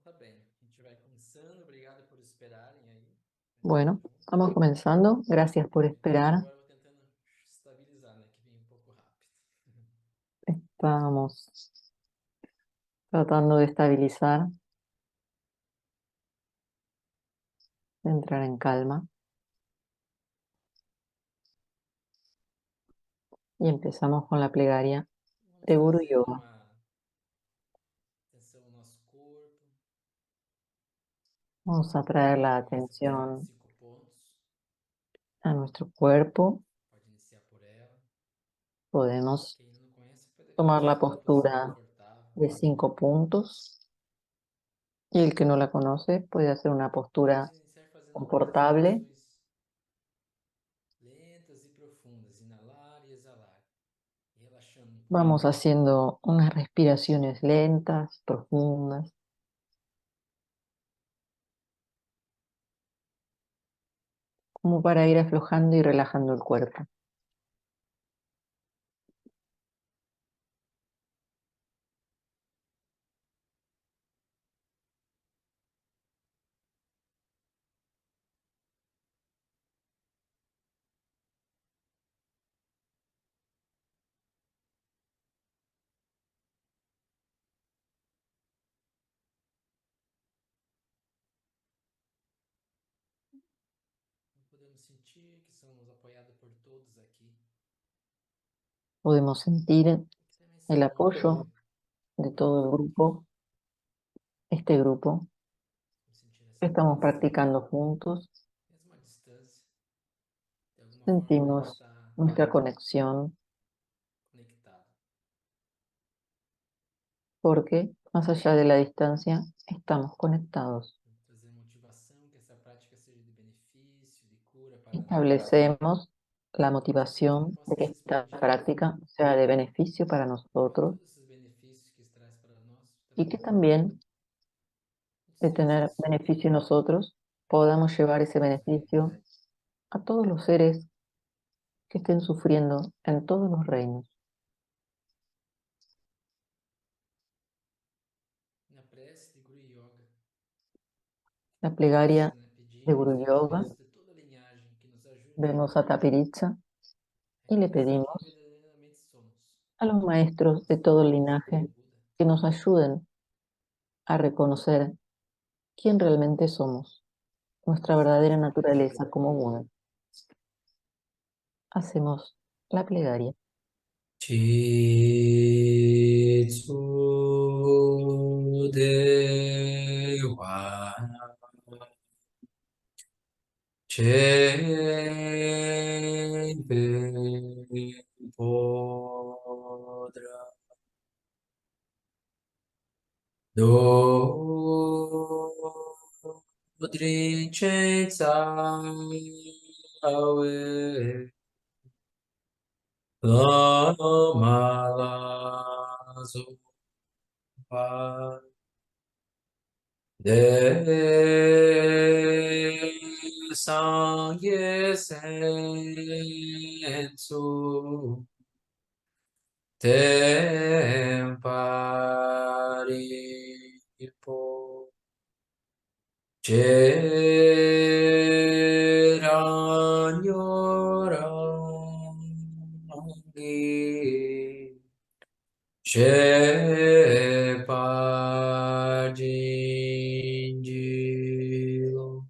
tá bem. A gente vai começando. Obrigado por esperarem aí. Mais um Bueno, minuto. vamos comenzando. Gracias por Então esperar. agora eu vou tentando estabilizar, né? Que vem um pouco rápido. Estamos tratando de estabilizar, de entrar en calma y empezamos con la plegaria Vamos de Guru trazendo Yoga. uma atenção ao nosso corpo. Vamos a traer la Começa pelos atención 5 pontos. a nuestro cuerpo. Pode iniciar por ela. Podemos Quem ainda não conhece, pode tomar la começar numa posição postura confortável. de 5 puntos y el que no la conoce puede hacer una Vamos postura iniciar fazendo algumas confortable. respirações lentas e profundas. Inalar e exalar. E relaxando um pouco. Vamos haciendo unas respiraciones lentas, profundas, como para ir aflojando y relajando el cuerpo. Podemos sentir que somos apoiados por todos aqui. Podemos sentir E que também el somos apoyo de todo el apoiados aqui. grupo, este grupo Vamos sentir que essa estamos conexão. practicando juntos. Mesmo à distância. De alguma forma a gente Sentimos está nuestra conexión conectado. porque más allá de la distancia estamos conectados. Vamos trazer motivação, que essa prática seja de benefício, de cura para nós. Establecemos la E que ela motivación de possa que se esta expandir. práctica sea de beneficio para E que nosotros todos esses benefícios que traz para nós y que também también de nos tener outros. beneficio nosotros podamos llevar ese beneficio a todos los seres que estén sufriendo en todos los reinos. Na prece de Guru Yoga, La Tapiriça, plegaria né? de Pedimos Guru a Yoga, luz de toda a linhagem que nos ajude vemos a Tapiriza a y le reconhecer quem pedimos verdadeiramente somos. a los maestros de Nossa todo el natureza como linaje Buda. que nos ayuden a reconocer quién realmente somos, nuestra Iniciamos verdadera a prece de naturaleza Guru como Yoga. Buda. Hacemos la plegaria. Chitsudewa Chepe Podra Dodricenza Lama de sangye sensu temparipo Cheranyorangi Shepardinjilo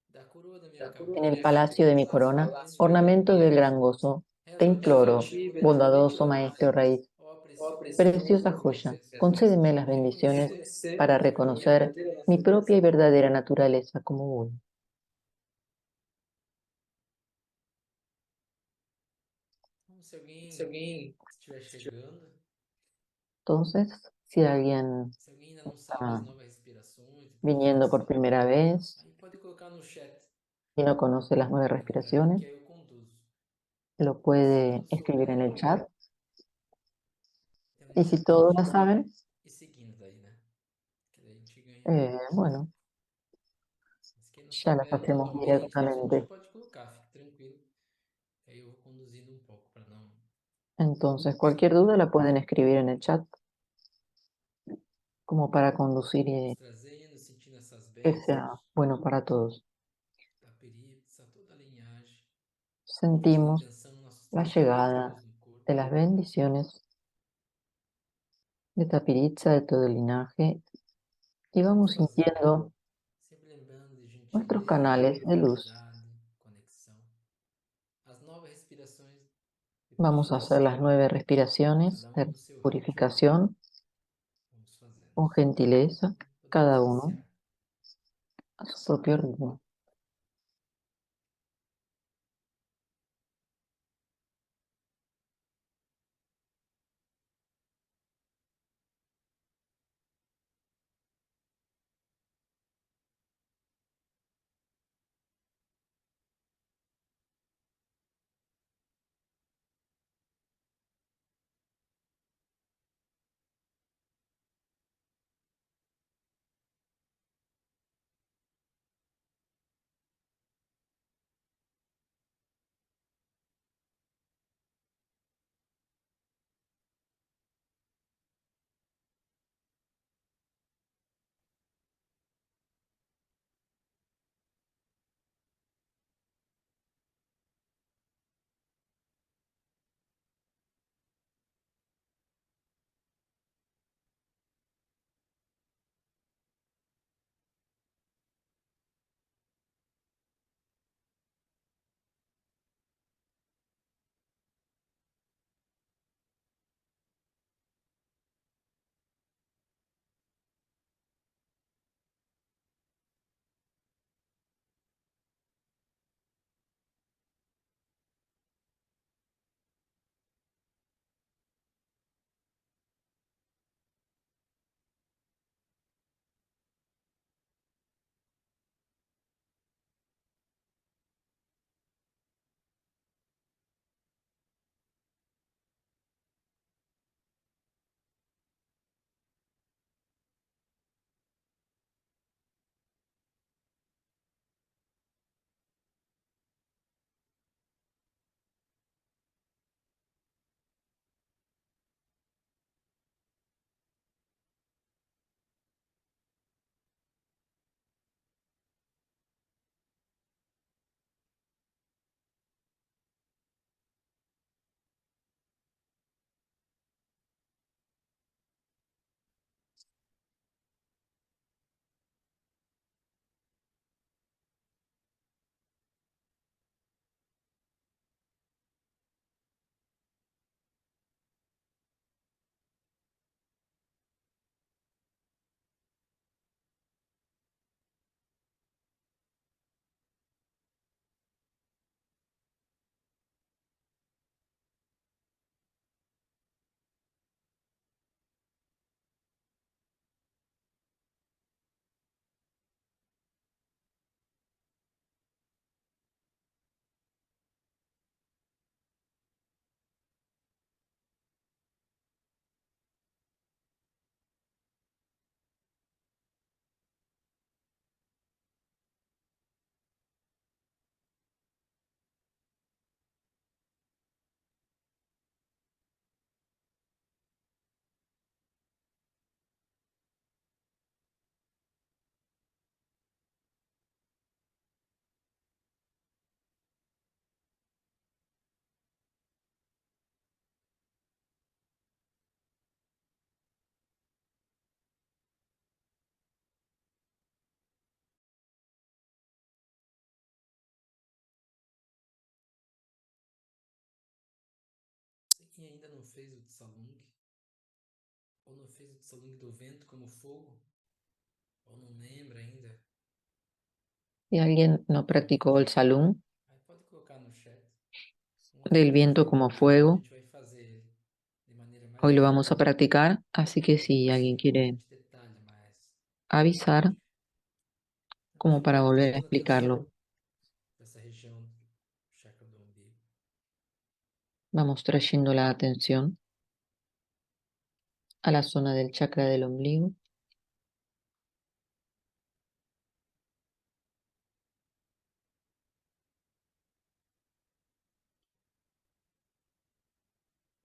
da coroa da minha En el cabeça, palacio de mi faço corona, silêncio, ornamento del gran gozo, te rezo imploro, meditativamente a bondadoso todos. maestro raíz, Ó preciosa preciosa joia, joya, concédeme las bendiciones reconhecer para reconocer mi propia y verdadera naturaleza como Buda. como se alguém estiver chegando, Entonces, si alguien se alguém ainda não sabe as está novas respirações de viniendo por purificação, primera vez aí pode colocar no chat y no conoce las 9 respiraciones, que aí eu conduzo. lo Se puede todos escribir en el souberem, chat. Y temos a si todos la aplaudir saben, e seguindo daí, né? Que daí a gente ganha. bueno, Mas quem não ya las souber, hacemos normalmente no chat directamente. pode colocar, fique tranquilo. Aí eu vou conduzindo um pouco para não Entonces, cualquier atrapalhar. duda la pueden escribir en el chat. como para conducir Vamos y trazendo, sentindo essas que sea bênçãos bueno para todos. da Piritza, toda a linhagem, prestando Sentimos atenção nos nossos la temperamentos llegada no corpo. de las bendiciones de Tapiritza, de todo el linaje, y Vamos vamos fazendo, sintiendo sempre lembrando de nuestros gentileza, canales de luz. profundidade, conexão. As 9 respirações de Vamos a hacer las purificação, 9 respiraciones cada uma de no seu ritmo. purificación Vamos fazendo. con gentileza, Podemos cada uno iniciar. a su propio ritmo. Quem ainda não fez o Tsalung, ou não fez o Tsalung do vento como fogo, ou não lembra ainda, Si alguien no practicó el salón aí pode colocar no chat. Um del exemplo viento rápido. como A fuego, gente vai fazer ele de maneira mais hoy lo vamos a rápida. practicar, así que si Depois alguien a quiere gente detalha mais a avisar, prática. Então, como para volver a trazendo atenção explicarlo, para essa região do chakra do umbigo. vamos trayendo la atención a la zona del chakra del ombligo.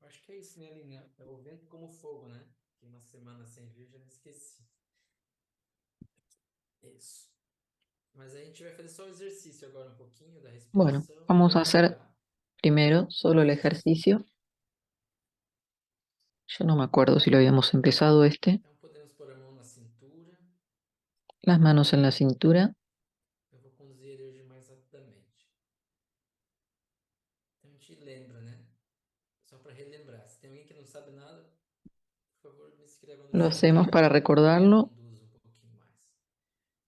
Eu acho que é isso, né, Aline? É o vento como fogo, né? Fiquei uma semana sem vir, já me esqueci. Isso. Mas aí a gente vai fazer só o exercício agora um pouquinho da Bueno, respiração para vamos a hacer relembrar. primero solo el ejercicio. Yo no me acuerdo si lo habíamos empezado este. Então podemos pôr a mão na cintura. Las manos en la cintura. Eu vou conduzir ele hoje mais rapidamente. Então a gente lembra, né? Só para relembrar. Se tem alguém que não sabe nada, por favor, me escreva no Lo chat hacemos para que eu recordarlo conduzo um pouquinho mais.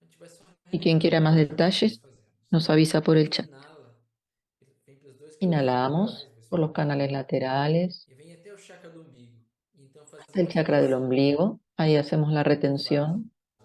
A gente vai só y quien relembrando quiera más alguns exercícios que nós detalles fazemos. nos avisa por Então el ele chat. inala, ele vem pelos dois canos laterais, Inhalamos vou por los explicar, canales laterales e vem até o chakra do umbigo. Então fazemos hasta el uma chakra del retenção ombligo. Ahí hacemos do vaso,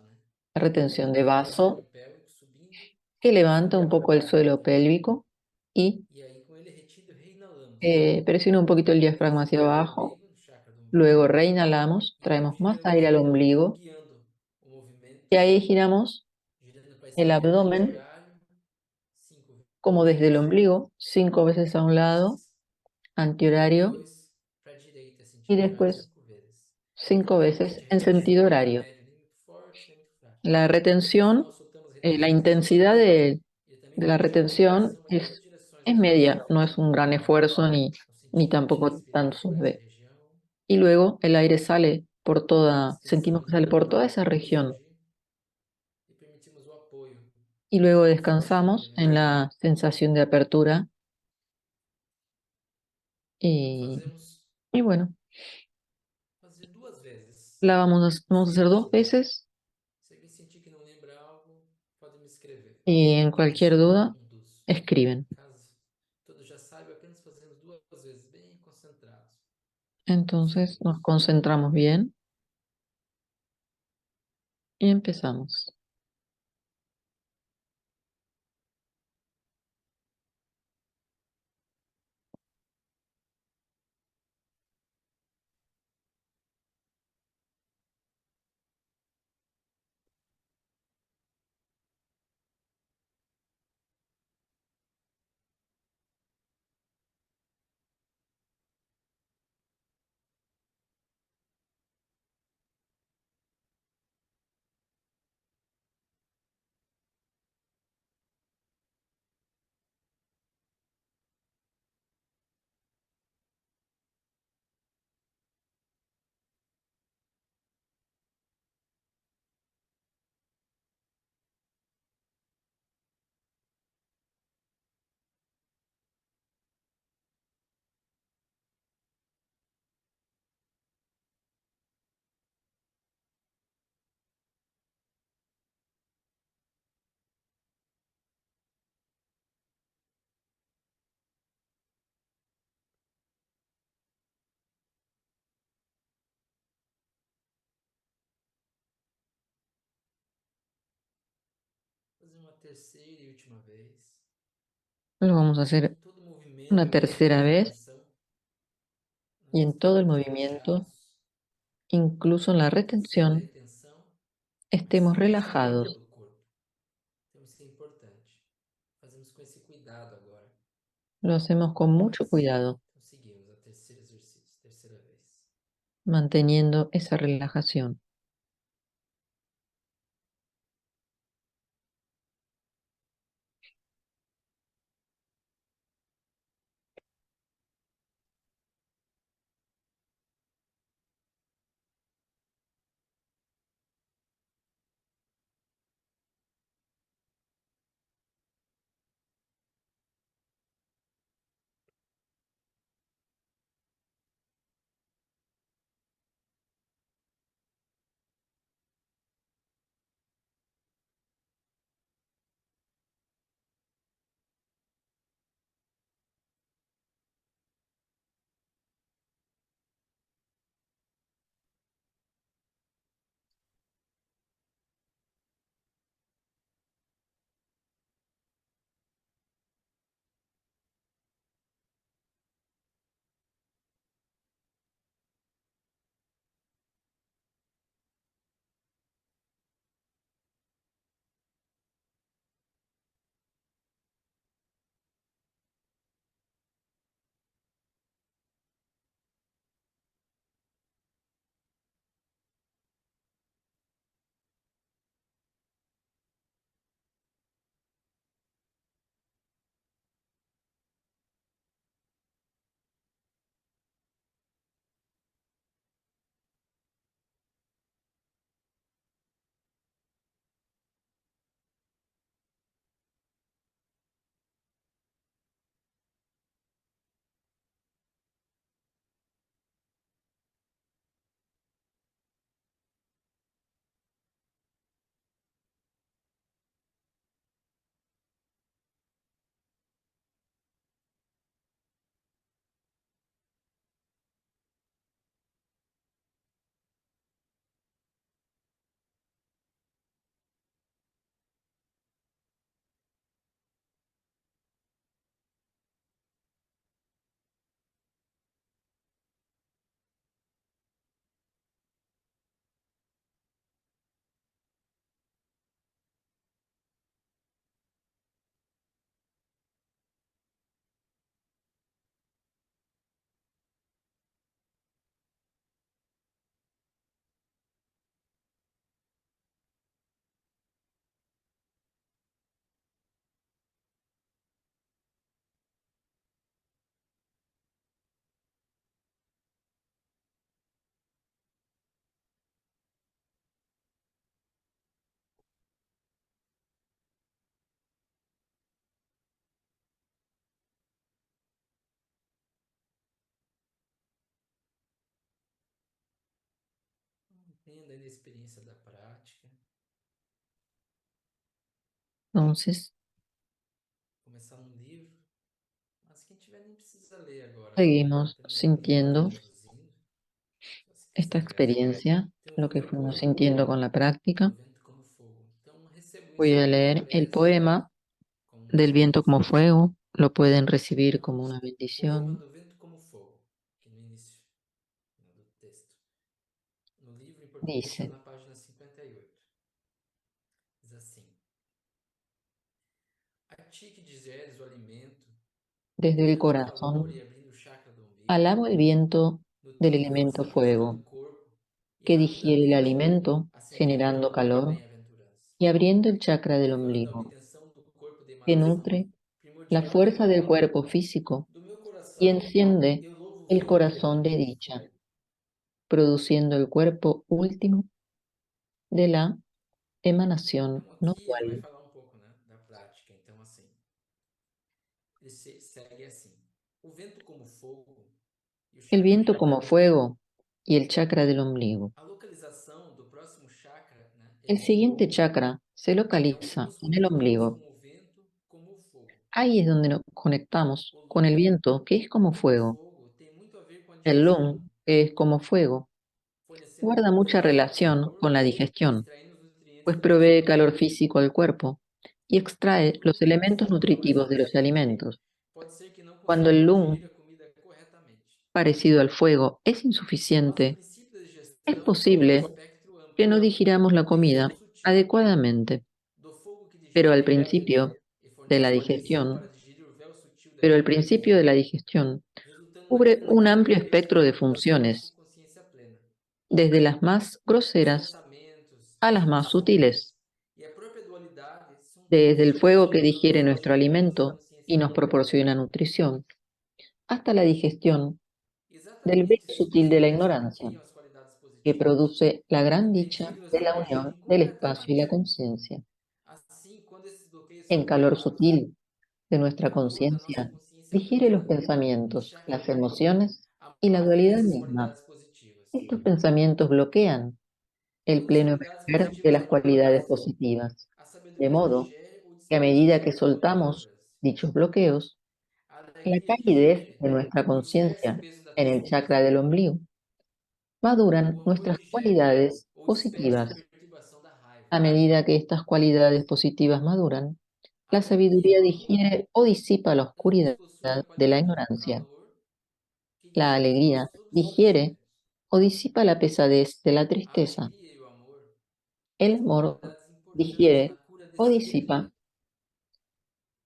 né? la retención de Vem até o chakra vaso pélvico subindo que e levanta un subindo para a poco el suelo garganta. pélvico y E aí, com ele retido, reinalamos. presiona un poquito el diafragma hacia Trazendo para o abajo. umbigo, no chakra do umbigo. Luego reinhalamos, E então traemos más giramos aire al ele para o umbigo, ombligo guiando o movimento, y ahí giramos girando para a el esquerda abdomen anti-horário, 5 como desde el vezes. ombligo, 5 veces a un lado, E antihorario, depois para a direita, y sentido horário, después 5 vezes. cinco Tranquilamente, veces a en retenção sentido média, horario. média, nem muito forte, nem muito fraca. La E no retención, final soltamos a la retenção intensidad suave de e também la puxando o retención coração em duas direções es mais media, no gostoso. es un gran esfuerzo Então, ni sentindo a gente tampoco tan respirando por essa sube. região, Y luego el aire sale por toda, sentimos descansamos que um sale por pouco toda para esa poder región surgir e permitimos o apoio y luego nessa região descansamos en perimetral. la sensación de apertura Então, y, fazemos y bueno, fazer 2 vezes, vamos a hacer dos seguidinho. veces Se alguém sentir que não lembra algo, pode me escrever. y en Que cualquier assim eu duda conduzo. escriben. Caso todos já saibam, apenas fazemos 2 vezes, bem concentrados. Entonces nos Seguimos. concentramos bien y empezamos. Fazer uma terceira e última vez. Lo vamos a hacer Em todo movimento una e toda tercera vez retenção, y nós en todo el estejamos movimiento, relaxados. incluso en la Sem retención, pretensão, mas estemos sentindo relajados. pelo corpo. Então isso é importante. Fazemos com esse cuidado agora. Lo hacemos con mucho Isso. cuidado, Então seguimos a terceiro exercício, terceira vez. manteniendo esa relajación. tendo ainda a experiência da prática. Entonces, Começar no livro, mas quem tiver nem precisa ler agora, né? seguimos Também eu vou sintiendo traduzindo. Só se esta quiser ler. experiencia, Então eu lo vou que fuimos propor sintiendo con la práctica. do vento como fogo. Então recebo Voy isso a como uma leer el prece, poema como uma del viento como benção. fuego. Lo pueden recibir Então, como una poema bendición. do vento como fogo, que no início, né, do texto. No livro em português está Dice, na página 58. Diz assim: A ti que digeres o alimento, desde el dando calor e corazón, abrindo o chakra do umbigo, alabo el viento del nutrindo elemento forçosamente fuego, o corpo e que digiere el rapidamente alimento, ascendendo ao generando lugar da calor, bem-aventurança, y abriendo el chakra del levando a ombligo, obtenção do corpo de que emanação nutre la primordial da fuerza del alma. cuerpo físico Do meu y coração, enciende eu louvo o el vento corazón de como dicha, fogo. produciendo el cuerpo último de la emanación Então no aqui ele vai dual. falar um pouco, né, da prática. Então assim, ele segue assim: o vento como fogo e o El chakra do viento como umbigo. fuego y el chakra del ombligo. A localização do próximo chakra, né, El siguiente chakra se é onde localiza nos en el conectamos ombligo. com o vento como o fogo. Ahí es donde nos conectamos O con el lung viento, que es como como fuego. fogo tem muito a ver com a El digestão, lung, que es como fuego, fornecendo guarda calor mucha físico ao relación con la corpo e digestión, extraindo os nutrientes pues do mesmo. provee calor físico al cuerpo y extrae Quando los o elementos fogo é mais nutritivos de los forte, alimentos. pode ser que não Cuando el consigamos lung, digerir a comida corretamente. parecido al fuego, es Mas o insuficiente, princípio da es digestão é um posible espectro que amplo, no digiramos la desde o comida sutil, adecuadamente, do fogo que pero digere al alimentos principio e de la fornece nutrição para digestión, digerir o véu sutil da pero el realidade, principio de la digestión resultando cubre naquilo un que amplio caracteriza espectro de o espaço funciones, consciência plena. desde las más Os groseras pensamentos, a as las más sutiles, emoções e a própria dualidade são desde todos el fuego que combustíveis digiere valiosos nuestro para a nossa alimento y consciência nos plena. proporciona nutrición, hasta la digestión del Exatamente vello esses sutil de la combustíveis ignorancia, bloqueiam as qualidades que positivas, produce la gran dicha impedindo-as de de la unión emergirem del espacio y la completamente. conciencia. Assim, quando esses bloqueios são El calor eliminados, sutil de o nuestra calor da nossa conciencia consciência digiere los plena, no pensamientos, chakra las do umbigo, emociones y la dualidad amplia essas misma. qualidades positivas. Estos pensamientos bloquean el Todas as pleno qualidades emerger de positivas las da cualidades natureza, positivas, a de sabedoria modo digere ou que a medida que desperdiça soltamos comunicadoras. dichos bloqueos, A la alegria calidez digere de nuestra ou dispersa o conciencia peso da en el chakra tristeza. del ombligo, O maduran amor nuestras digere cualidades ou dispersa a positivas. perturbação da A raiva. medida que estas cualidades positivas maduran, A la alegria sabiduría ou amor digiere o disipa la ambos oscuridad possuem a de la qualidade do ignorancia. calor que La digere os alegría nossos digiere obsessores. o disipa la pesadez de la A tristeza. alegria e o amor El são amor qualidades importantes na digiere cura o desse disipa espírito.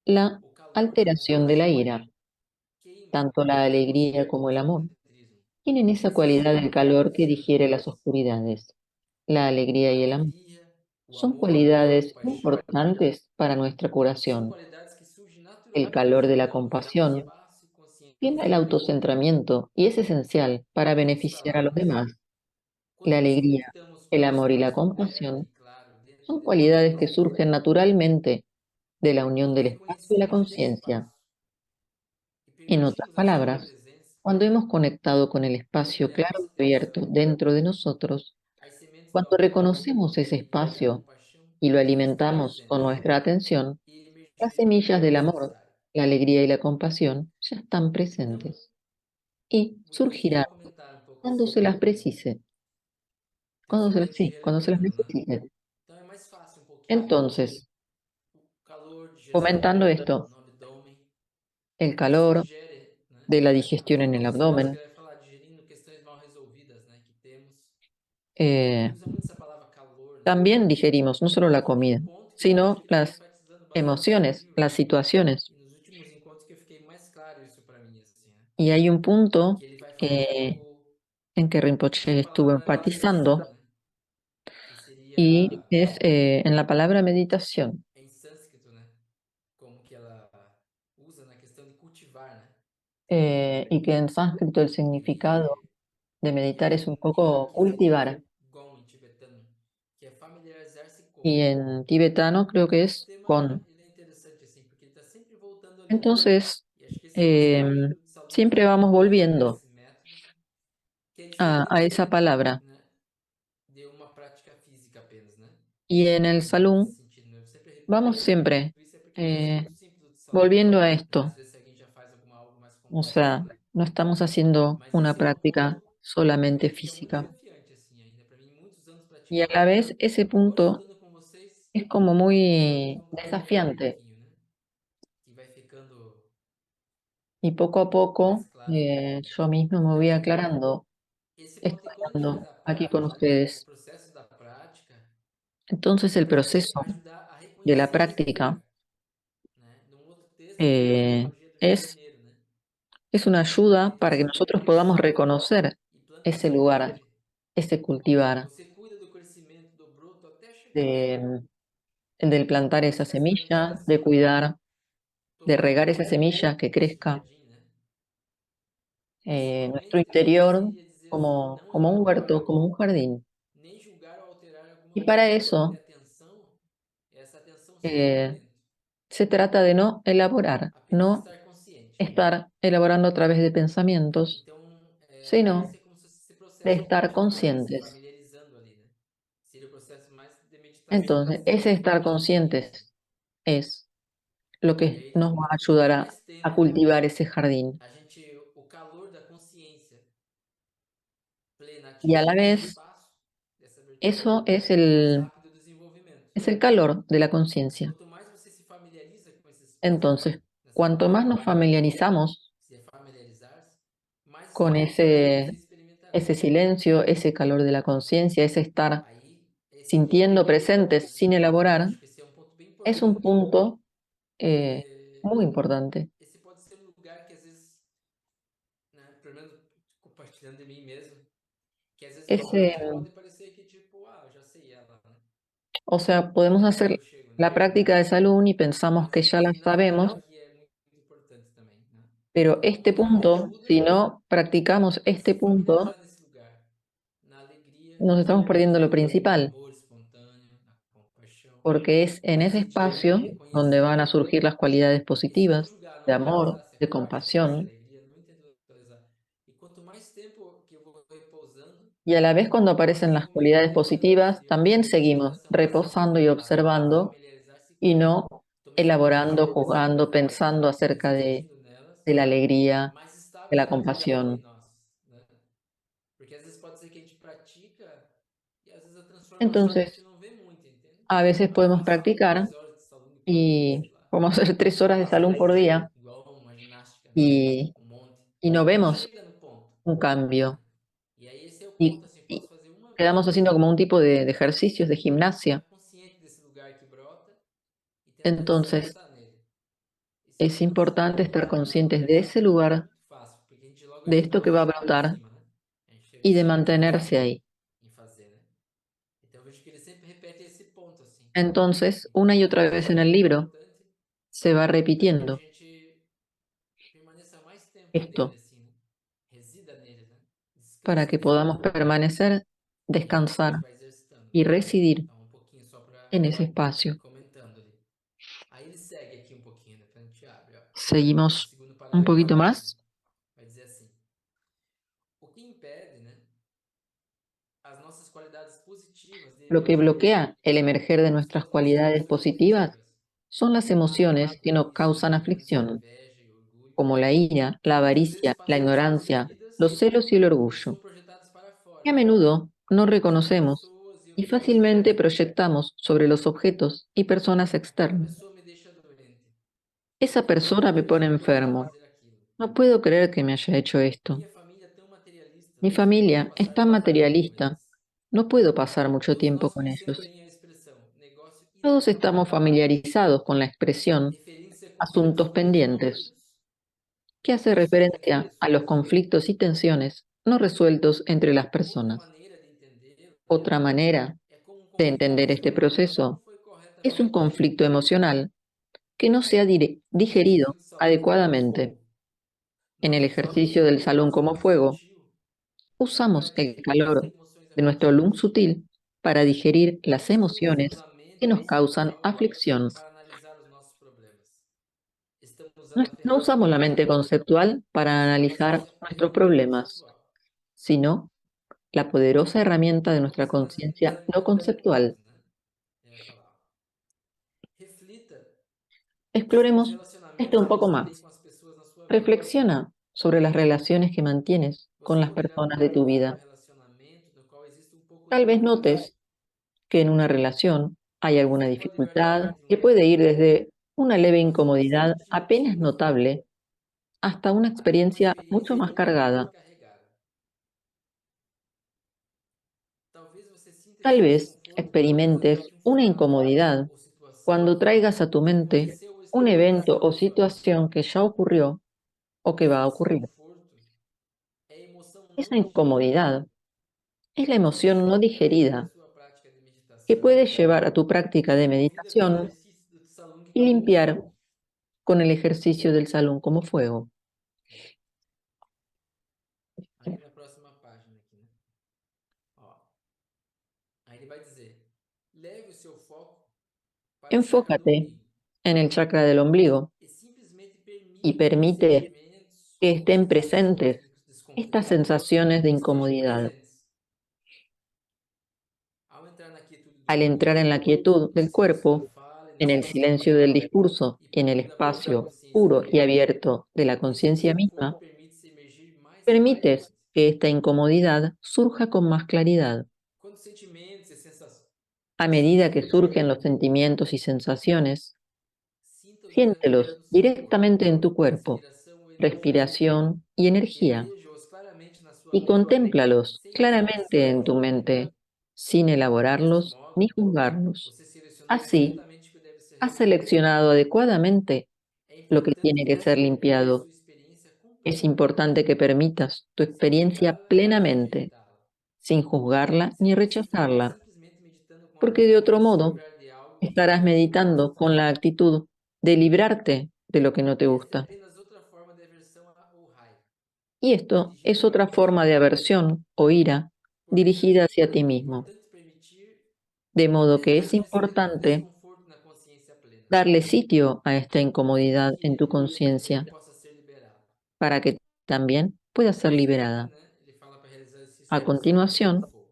la O calor da alteración de la compaixão ira. queima Tanto la as alegría atmosferas como do el amor egocentrismo tienen e esa cualidad del sacia calor as que digiere servidões. las oscuridades. La alegría A y el amor alegria, o son amor e a cualidades compaixão importantes para nuestra são curación. qualidades que surgem El calor naturalmente de la quando criamos compasión espaço e tiene consciência el plena. autocentramiento y es esencial para Em outras beneficiar a los palavras, demás. quando La nos alegría, conectamos com el um amor y la espaço aberto e compasión claro dentro son de nós cualidades que mesmos, surgen naturalmente de la unión quando del espacio y la reconhecemos aquele conciencia. espaço e En otras permitimos a sua palabras, presença, cuando hemos conectado con el espacio claro acolhemos y abierto atenção dentro de nosotros, as sementes do cuando amor, reconocemos da ese alegria e da espacio compaixão y lo já estão alimentamos con presentes nuestra atención, e las emergirão semillas quando del amor, necessário. la alegría y la compasión ya están Então, presentes y muitas vezes eu surgirán vou comentar um pouco cuando se assim, las precise, então só para a gente ir cuando se las relembrando, né? necesite. Então é mais fácil um pouquinho. Entonces, O calor comentando digestivo esto, no abdômen, el isso calor digere, né? de la Aqui digestión tem en uma el outra frase que abdomen, ele vai falar, digerindo questões mal resolvidas, né? Que temos. Ele eh, usa muito essa palavra calor, né? también digerimos no solo la E tem comida, um ponto que eu acho sino que ele vai las enfatizando bastante no emociones, livro, las situaciones. e nos últimos encontros que eu fiquei mais claro isso para mí, assim, né? Y hay un punto Que ele vai falar um pouco en que na Rinpoche estuvo palavra meditação, enfatizando né? Que y seria es en la palabra meditación, em sânscrito, né? Como que ela usa na questão de cultivar, né? y que en sánscrito el significado Ele, de meditar es un em poco Haki seria cultivar Gon em tibetano, que é familiarizar-se com. y en tibetano creo que Então esse es tema con. ele é interessante assim, porque ele está sempre voltando ali, né? Entonces, E acho que esse é o nosso eh, caminho do Tsalung siempre também, vamos dentro volviendo desse método, que é justamente a esa palabra, né, de Y en el salón vamos siempre eh, volviendo a esto. O sea, no estamos haciendo una práctica solamente física. Y a la vez ese punto es como muy desafiante y poco a poco yo mismo me voy aclarando estudiando aquí con ustedes. Entonces el proceso de la práctica eh, es, es una ayuda para que nosotros podamos reconocer ese lugar, ese cultivar, de- el del plantar esa semilla, de cuidar, de regar esa semilla que crezca nuestro interior como un huerto, como un jardín. Y para eso eh, se trata de no elaborar, no estar elaborando a través de pensamientos, sino de estar conscientes. Entonces, ese estar conscientes es lo que nos va a ayudar a cultivar ese jardín. Y a la vez, eso es el calor de la conciencia. Entonces, cuanto más nos familiarizamos con ese silencio, ese calor de la conciencia, ese estar sintiendo presentes sin elaborar, es un punto eh, muy importante. Ese, o sea, podemos hacer la práctica de salud y pensamos que ya la sabemos, pero este punto, si no practicamos este punto, nos estamos perdiendo lo principal, porque es en ese espacio donde van a surgir las cualidades positivas de amor, de compasión, y a la vez cuando aparecen las cualidades positivas, también seguimos reposando y observando y no elaborando, juzgando, pensando acerca de la alegría, de la compasión. Entonces, a veces podemos practicar y podemos hacer 3 horas de salón por día y, y no vemos un cambio y quedamos haciendo como un tipo de ejercicios de gimnasia. Entonces, es importante estar conscientes de ese lugar, de esto que va a brotar y de mantenerse ahí. Entonces, una y otra vez en el libro se va repitiendo esto para que podamos permanecer, descansar y residir en ese espacio. Seguimos un poquito más. Lo que bloquea el emerger de nuestras cualidades positivas son las emociones que nos causan aflicción, como la ira, la avaricia, la ignorancia, los celos y el orgullo, que a menudo no reconocemos y fácilmente proyectamos sobre los objetos y personas externas. Esa persona me pone enfermo. No puedo creer que me haya hecho esto. Mi familia es tan materialista. No puedo pasar mucho tiempo con ellos. Todos estamos familiarizados con la expresión asuntos pendientes, que hace referencia a los conflictos y tensiones no resueltos entre las personas. Otra manera de entender este proceso es un conflicto emocional que no se ha digerido adecuadamente. En el ejercicio del salón como fuego, usamos el calor de nuestro lung sutil para digerir las emociones que nos causan aflicción. No usamos la mente conceptual para analizar nuestros problemas, sino la poderosa herramienta de nuestra conciencia no conceptual. Exploremos esto un poco relacionamento más. com as pessoas na sua vida. Reflexiona sobre las relaciones que mantienes con Você las poderá personas de tu procurar um vida. relacionamento no qual existe um pouco Tal de vez paz. notes que en una relación hay E alguna você pode guardar dificultad que aquilo lá. puede ir desde una leve Talvez uma incomodidad excelente apenas notícia, notable hasta una até uma experiencia mucho experiência más extremamente cargada. carregada. Talvez você sinta esse Tal vez desconforto por causa experimentes de um una fato incomodidad ou situação cuando traigas a tu que mente aconteceu ou está un evento acontecendo o na sua vida. situación que ya ocurrió o que va Esse a ocurrir. desconforto é emoção Esa não digerida. incomodidad es la Quando você emoción no interromper a digerida sua prática de que meditação, puedes llevar a tu práctica de você convida com o meditación exercício do Tsalung y como um limpiar fogo. con el ejercicio del salón como fuego. Aí na próxima página aqui, né? Ó, aí ele vai dizer: leve o seu foco para o chakra do Enfócate umbigo en el chakra del ombligo e simplesmente y permita que permite sentimentos que ou estén sensações presentes de estas desconforto sensaciones de estejam incomodidad. presentes. Ao entrar na quietude do Al entrar en corpo, la quietud no del silêncio da cuerpo, fala e no en el silêncio silencio del mental, discurso e y en el puro da própria espacio consciência puro y interior, abierto de la esse conciencia misma, desconforto permite-se emergir mais permites claramente. que esta incomodidad surja con más claridad. Quando sentimentos e sensações A medida que surgem, surgen los sentimientos y sensaciones, sinta-os diretamente siéntelos no seu corpo, directamente en tu cuerpo, respiração ou energia, respiración y e energía, veja-os claramente na sua y mente, contémplalos sem claramente en julgação. tu mente, sin Deste elaborarlos ni modo, juzgarlos. você selecionou Así, corretamente o que deve ser has removido. seleccionado adecuadamente É lo que importante tiene que que ser você permita a limpiado. sua experiência Es completamente, importante que permitas tu sem experiencia julgá-la nem plenamente, rejeitá-la. sin juzgarla Você ni pode estar rechazarla, simplesmente meditando com a porque de atitude otro de se modo livrar de algo que estarás não lhe meditando gosta. con la actitud de librarte de lo que no te Esta é gusta. apenas outra forma de aversão ou raiva, Y esto dirigida es para otra forma você. de aversión o ira dirigida Portanto, hacia ti é mismo. importante permitir De modo que es lugar a esse importante desconforto na consciência plena, darle sitio a esta a fim de incomodidad que en tu ele também conciencia possa ser liberado. para que también pueda ser A seguir, liberada. né, ele fala para realizar o exercício A do Tsalung como um continuación, fogo.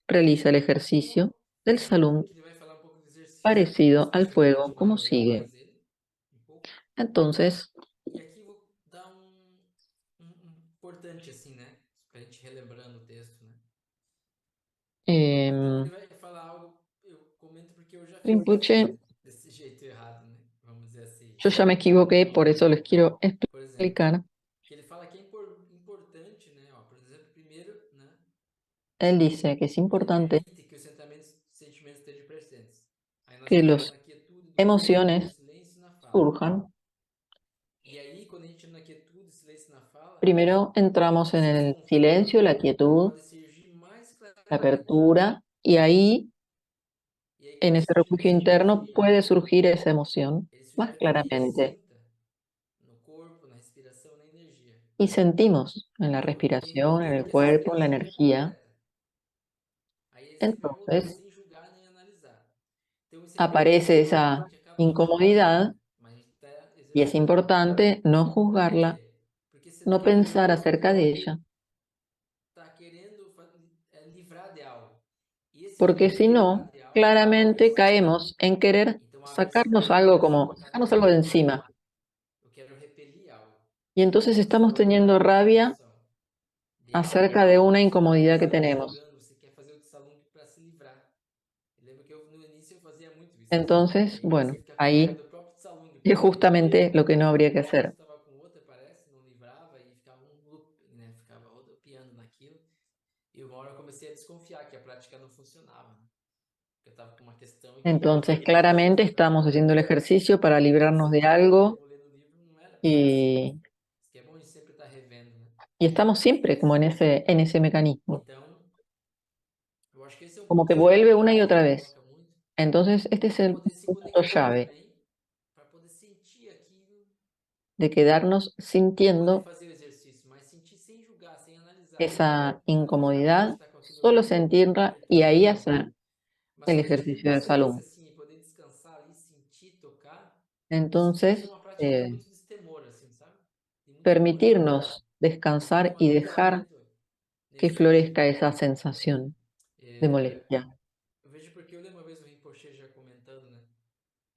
realiza el Então, ejercicio del salón que ele vai falar um pouco do exercício, né? parecido Se al você quiser fuego, como continuar lendo sigue. mais ele, um pouco. Entonces, E aqui eu vou dar um importante, assim, né? Pra gente relembrando o texto, né? Então em, ele vai falar algo, eu comento porque eu já fiz Rinpoche, desse jeito errado, né? Vamos dizer assim. yo ya me equivoqué, por eso les quiero Por exemplo, explicar. que ele fala que é importante, né? Ó, por exemplo, primeiro, né? Él dice que es Ele importante permite que os sentimentos estejam presentes. Aí nós que entramos las na quietude do corpo, no emociones silêncio e na fala. surjan. E aí, quando a gente entra na quietude, silêncio e na fala, Primero entramos en esse el silencio, desconforto la quietud, pode surgir mais la claramente. apertura, y ahí, E aí, en quando ese esse refugio sentimento interno, surgir, puede surgir esa emoción ele más sugere para que a gente claramente. sinta no corpo, na respiração, na energia. Y sentimos en la Então, é respiración, en importante el que essa cuerpo, en la experiência seja energía. completa. Aí ele sempre vai voltar Entonces, sem julgar nem analisar. Então, isso é aparece importante, porque a esa gente acaba fugindo, né? incomodidad Mas a gente está y es exercitando. importante no Por juzgarla, quê? Porque no senão a pensar gente acerca de ella, está querendo livrar de algo. E esse porque querer si livrar no, de algo é uma claramente aversão. caemos en querer Então a aversão sacarnos vem algo por essa como, sacarnos algo categoria de de encima. raiva. Eu quero repelir algo. Y entonces O estamos tsalung teniendo é uma rabia emoção de raiva. acerca de una Aí incomodidad que você não está tenemos. julgando, você quer fazer o tsalung para se livrar. Eu lembro que no início eu fazia muito isso. E Entonces, aí bueno, você fica com raiva ahí do próprio tsalung, es porque justamente lo que no habría que enquanto hacer. estava com outra, parece, não livrava e ficava um loop, né? Ficava rodopiando naquilo. E uma hora eu comecei a desconfiar que a prática não funcionava, né? Porque eu estava com uma questão e queria Entonces, resolver essa claramente questão. estamos haciendo el ejercicio para E quando librarnos você de vai lendo, algo mesmo lendo o livro, não era bem assim. y, Isso que é bom a gente sempre estar revendo, né? y estamos siempre como en ese mecanismo, Então, eu acho que esse é um como ponto que vuelve una y fundamental que otra ele vez. coloca muito, Entonces, este es para el poder se punto conectar llave também, para poder sentir aquilo de quedarnos e poder sintiendo fazer o exercício, mas sentir sem julgar, sem analisar. esa No corpo, a gente incomodidad, está com aquilo solo sentirla y ahí reprimido, hacer mas el quando a gente tem ejercicio del consciência salón. assim e poder descansar ali, sentir, tocar, isso vira Entonces, uma prática de muito destemor, assim, sabe? De muito equilíbrio. permitirnos E vira descansar uma y luz dejar muito que nesse sentido. florezca esa sensación de É, molestia. eu vejo porque eu lembro uma vez o Rinpoche já comentando, né?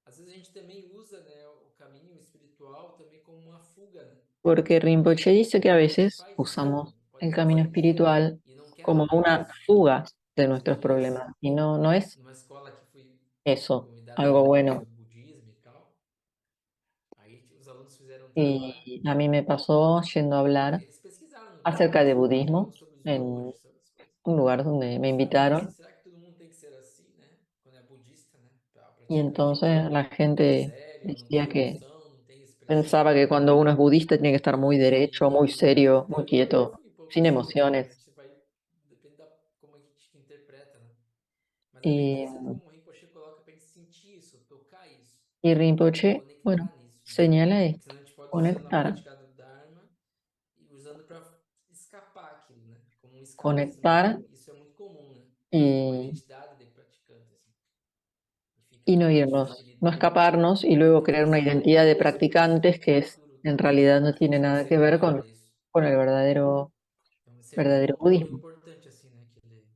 Às vezes a gente também usa, né, o caminho espiritual também como uma fuga, né? Porque Rinpoche dice que a A gente veces faz isso, né? usamos Pode el até camino parecer espiritual e não quer como trabalhar una isso. fuga de Uma nuestros vez, problemas. Y no, no es numa escola que fui eso, convidado para algo dar um curso bueno. de budismo e tal, aí os alunos fizeram um trabalho. Y a mí me pasó yendo a hablar Eles pesquisaram no acerca de Google, budismo sobre os en monges, sobre as coisas. un lugar donde me Eles falaram, nossa, invitaron será que todo mundo tem que ser assim, né? Quando é budista, né? Para y praticar entonces la gente sério, não decía tem que emoção, não tem pensaba expressão. que cuando uno es budista tiene que estar muy derecho, muy E serio, até muy agora eu quieto, fui um pouco sin assim, né? A emociones. gente vai, depende da como a gente interpreta, né? Mas é bem Y, interessante como o Rinpoche coloca para a gente sentir isso, tocar isso, y e Rinpoche, bueno, conectar nisso, né? señala Porque esto, senão a gente pode usar na conectar, prática do Dharma e usando para escapar aquilo, né? Como um escapismo conectar também. Isso é muito comum, né? Como y, identidade de praticante, assim. E fica y no naquela irnos, no futilidade. escaparnos y É luego muito crear una interessante como identidad de Rinpoche usa practicantes que es, en realidad no tiene para nada que ver separar isso. con el verdadero, Então, esse é um verdadero ponto budismo. importante, assim, né? Que ele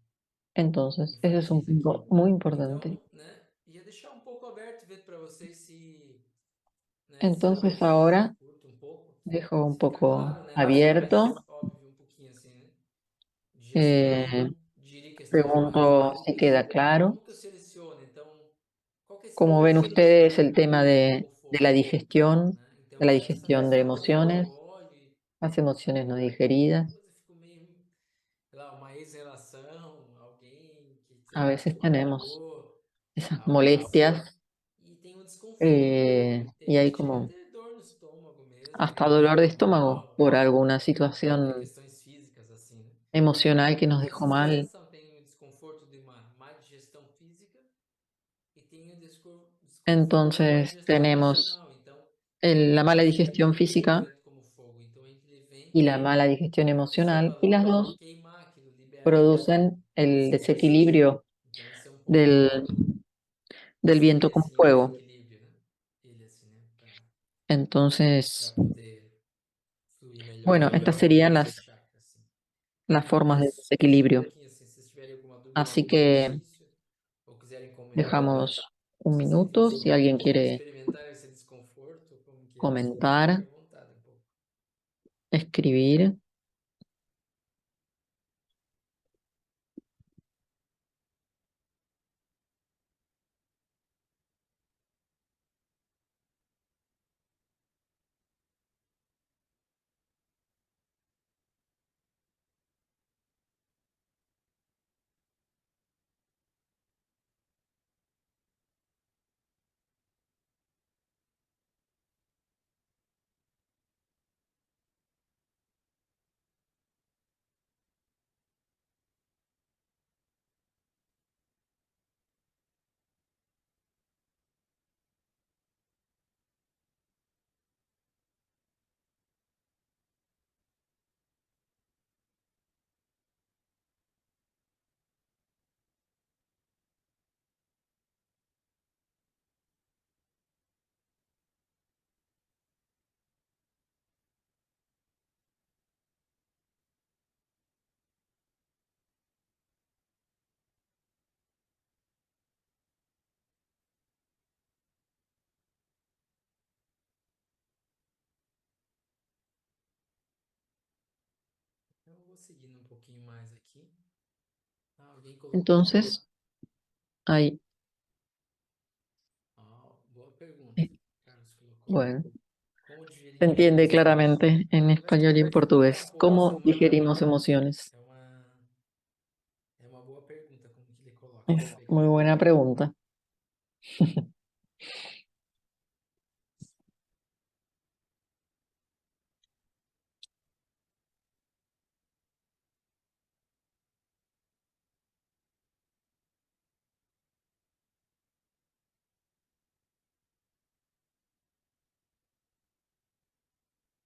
Entonces, ese es un enfatiza aqui. punto muy importante. Então, né? Ia deixar um pouco aberto, ver para vocês se, né? Se para Entonces alguém ahora curta um pouco, dejo un se fica poco claro, né? Ou se é abierto. mais óbvio um pouquinho, assim, né? eh, Digestão, diria questões Pregunto si básicas. queda claro. Como que eu seleciono? Então, qual que é esse Como ven processo ustedes, el de tema incluir como foco, de né? la Então, essa digestión de pessoa talvez emociones, eu olhe, las emociones no digeridas, depois eu fico meio, sei lá, uma ex-relação, alguém que, sei a lá, veces te tenemos magoou, esas algo assim, molestias e tem um desconforto. De y hay repente chega a como ter dor no estômago mesmo, hasta né? Que dolor de ficou estómago mal, por alguna até situación questões físicas, assim, né? emocional que Então, nos tem dejó essa mal. sensação, tem o desconforto de uma má digestão física e tem o desconforto de uma má Entonces digestão tenemos emocional. Então, la mala pode ser digestión muito física importante como fogo. Então, ele vem y la mala digestión para reserva emocional, y las logo, dos queimar aquilo, liberar producen el esse processo. desequilibrio Então, esse é um del, ponto que del viento seria con assim o fuego. desequilíbrio, né? Ele assim, né? Para Entonces, poder fluir melhor bueno, e estas alinhar serían esse chakra, assim. las É formas de isso. É isso um desequilibrio. pouquinho assim. Se vocês tiverem alguma dúvida, Así algum que exercício, ou quiserem comentar, dejamos un se sentem minuto. Si alguien assim, quiere experimentar esse desconforto, como que é, assim, fique comentar, à vontade um pouco. escribir. Então, eu vou seguindo um pouquinho mais aqui. Ah, alguém colocou. Entonces, ahí, Ah, boa pergunta. Carlos colocou. bueno, Como digerir se entiende emoções? claramente en Eu acho que español y en pode explicar um portugués. pouco. ¿Cómo digerimos emociones? É uma, é uma boa pergunta, como que ele coloca. Deixa eu Es pegar muy aqui. buena pregunta.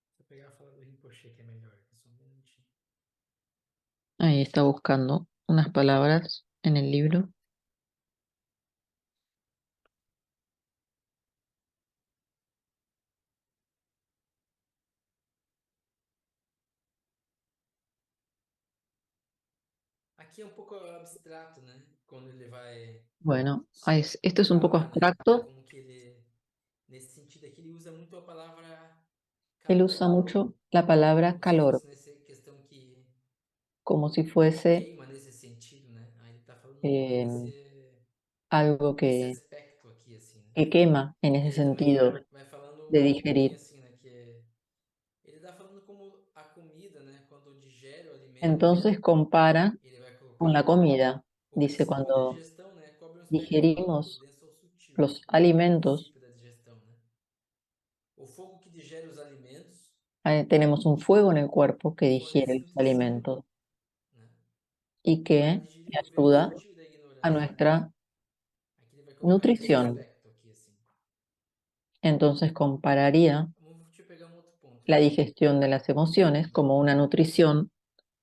Deixa eu pegar a fala do Rinpoche, que é melhor. Só um minutinho. Ahí está buscando unas palabras en el libro. Aqui é um pouco abstrato, né? Quando ele vai Bueno, esto es un poco falar, né? abstracto Como que ele. Él usa mucho la palabra como se calor, fosse nessa questão como si fuese queima nesse sentido, né? Aí ele tá falando eh, algo nesse aspecto aqui, assim, né? que quema en E ese ele também sentido vai falando de um pouquinho digerir. assim, né? Ele tá falando como a comida, né? Quando digere o alimento, Entonces compara ele vai con la colocando comida. o Dice, princípio da cuando digestão, né? Cobre um espectro amplo, digerimos denso ou sutil. los O alimentos, princípio da digestão, né? O fogo que digere os alimentos tenemos un fuego en el cuerpo que digiere fornece los nutrição, alimentos né? y Para que digerir o vento ayuda sutil da a ignorância. nuestra Aqui ele vai colocar nesse nutrición. aspecto aqui, assim. Entonces compararía Deixa eu pegar um outro ponto la aqui. digestión de las emociones como una nutrición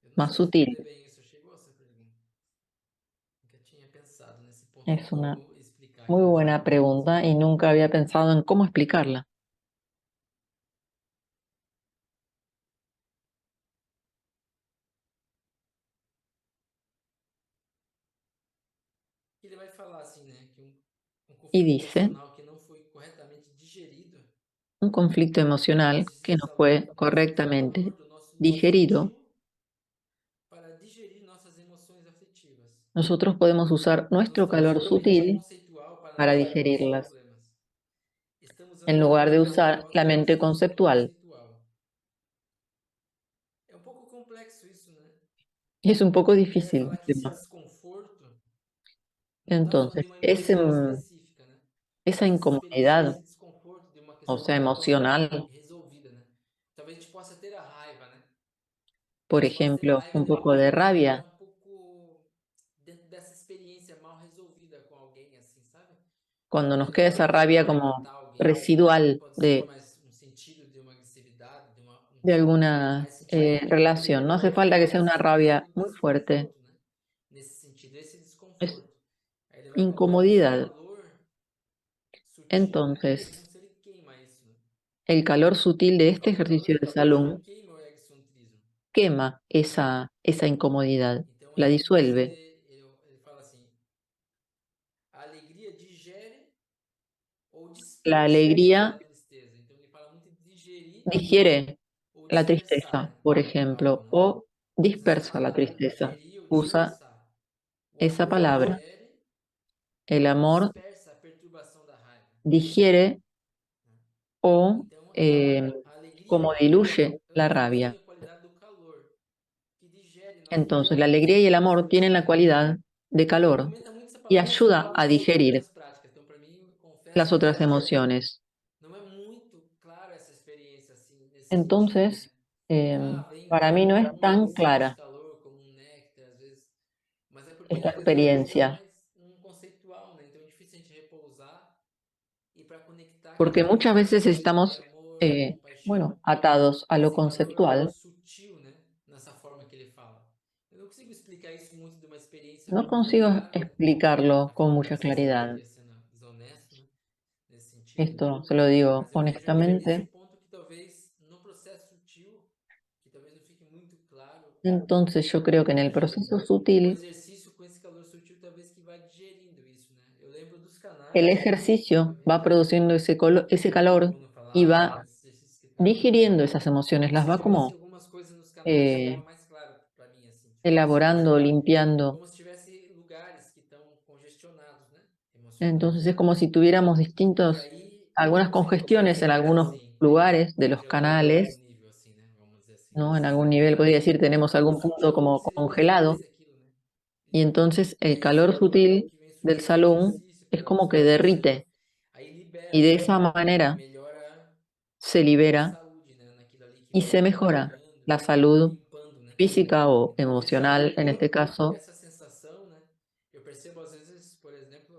Eu não más sei sutil. responder bem isso. Eu chegou essa pergunta. Nunca tinha pensado nesse ponto em Es una como explicar muy aqui nos buena alimentos. pregunta y nunca había pensado en cómo explicarla. Ele vai falar assim, né? Que um Y conflito dice, emocional que não foi corretamente digerido un conflicto no emocional que exercício no de fue salão pode usar o correctamente calor do nosso nível digerido. sutil para digerir nossas emoções afetivas. Nosotros podemos usar Podemos nuestro calor utilizar a mente sutil conceitual para para analisar nossos digerirlas, problemas. Estamos en usando a lugar de mente usar poderosa la para mente solucionar o conceptual. conceitual. É um pouco complexo isso, né? Y es un poco Ele vai difícil falar el que esse tema. desconforto não está falando de Entonces, uma emoção específica, né? esa Mas essa experiência, incomodidad, esse desconforto de uma o questão que sea, não foi emocional, resolvida, né? Talvez a gente possa ter a raiva, né? A por gente possa ter a ejemplo, raiva un de poco alguma de coisa que está rabia, um pouco dentro dessa experiência mal resolvida com alguém, assim, sabe? cuando Talvez nos não queda tenha esa rabia resolvido como matar alguém, residual pode ser, mas um sentido de uma agressividade, de alguna Aí sentir raiva de alguém relación. No hace pode falta que sea talvez una ser esse rabia o muy fuerte, desconforto, né? Nesse sentido, esse es desconforto. Aí ele vai colocar que esse incomodidad. calor sutil, né? É como Entonces, se ele queima isso, né? el calor sutil de Ele este falou, ejercicio de esse calor salón queima o egocentrismo. quema esa incomodidad, Então la aí ele diz que disuelve, ele fala assim, a alegria digere ou la dispersa a alegría tristeza. Então ele fala muito de digerir digiere ou la dispersar, tristeza, né? por Algo, ejemplo, né? o Usa essa dispersa la palavra, tristeza. digerir ou Usa dispersar. O esa amor palabra. digere El ou amor dispersa a perturbação da raiva, digiere né? o Então, a como alegria diluye la ambos rabia. possuem a qualidade do calor, que digere nossas Entonces, la emoções alegría y el amor afetivas. tienen la cualidad de E ele calor comenta muito essa y palavra ayuda calor a assim em digerir outras práticas. Então, para mim, eu las confesso otras que emociones. não é muito claro essa experiência assim, nesse sentido, né? Entonces, Vem o para mí no calor es como um tan sente clara calor, como um néctar, às vezes. Mas é porque esta às vezes é uma coisa experiencia, mais conceitual, né? Então é difícil a gente repousar e para conectar que porque realmente muchas é um veces sentimento de estamos, amor, de compaixão, bueno, atados a lo esse calor conceptual. sutil, né? Nessa forma que ele fala. Eu não consigo explicar isso muito de uma experiência No muito consigo clara, né? explicarlo Para con falar bem mucha sincero claridad. aqui, sendo desonesto, né? Nesse sentido. Esto se lo digo Mas eu vejo nele nesse honestamente. ponto que talvez no processo sutil, que talvez não fique muito claro, Entonces yo creo que en el proceso o sutil, exercício com esse calor sutil talvez que vai digerindo isso, né? Eu lembro dos el canais, ejercicio va obviamente, produciendo ese calor quando y falava, né? va Nesses exercícios que ele estava falando. digiriendo esas emociones, Como las se va tivesse como algumas coisas nos canais que ficava eh, mais claro para mim, assim, tivesse elaborando, limpiando. como se tivesse lugares que estão congestionados, né? Entonces Emocionais. es como si tuviéramos E distintos, aí algunas você consegue congestiones en sentir algunos assim, lugares de los congelado em algum canales, nível, assim, né? Vamos dizer assim. ¿no? En algún nivel podría decir E o tenemos calor algún sutil punto é como como se ele congelado derretesse aquilo, né? y entonces E el aí esse calor calor sutil que vem del surgindo no salón exercício, es pela como que musculação, derrite aí y libera de esa e manera melhora se a libera saúde, né? Naquilo ali que y se vem mejora liberando la e salud limpando, né? física o Então, às vezes, a emocional en dor, este caso. essa sensação, né? Eu percebo, às vezes, por exemplo,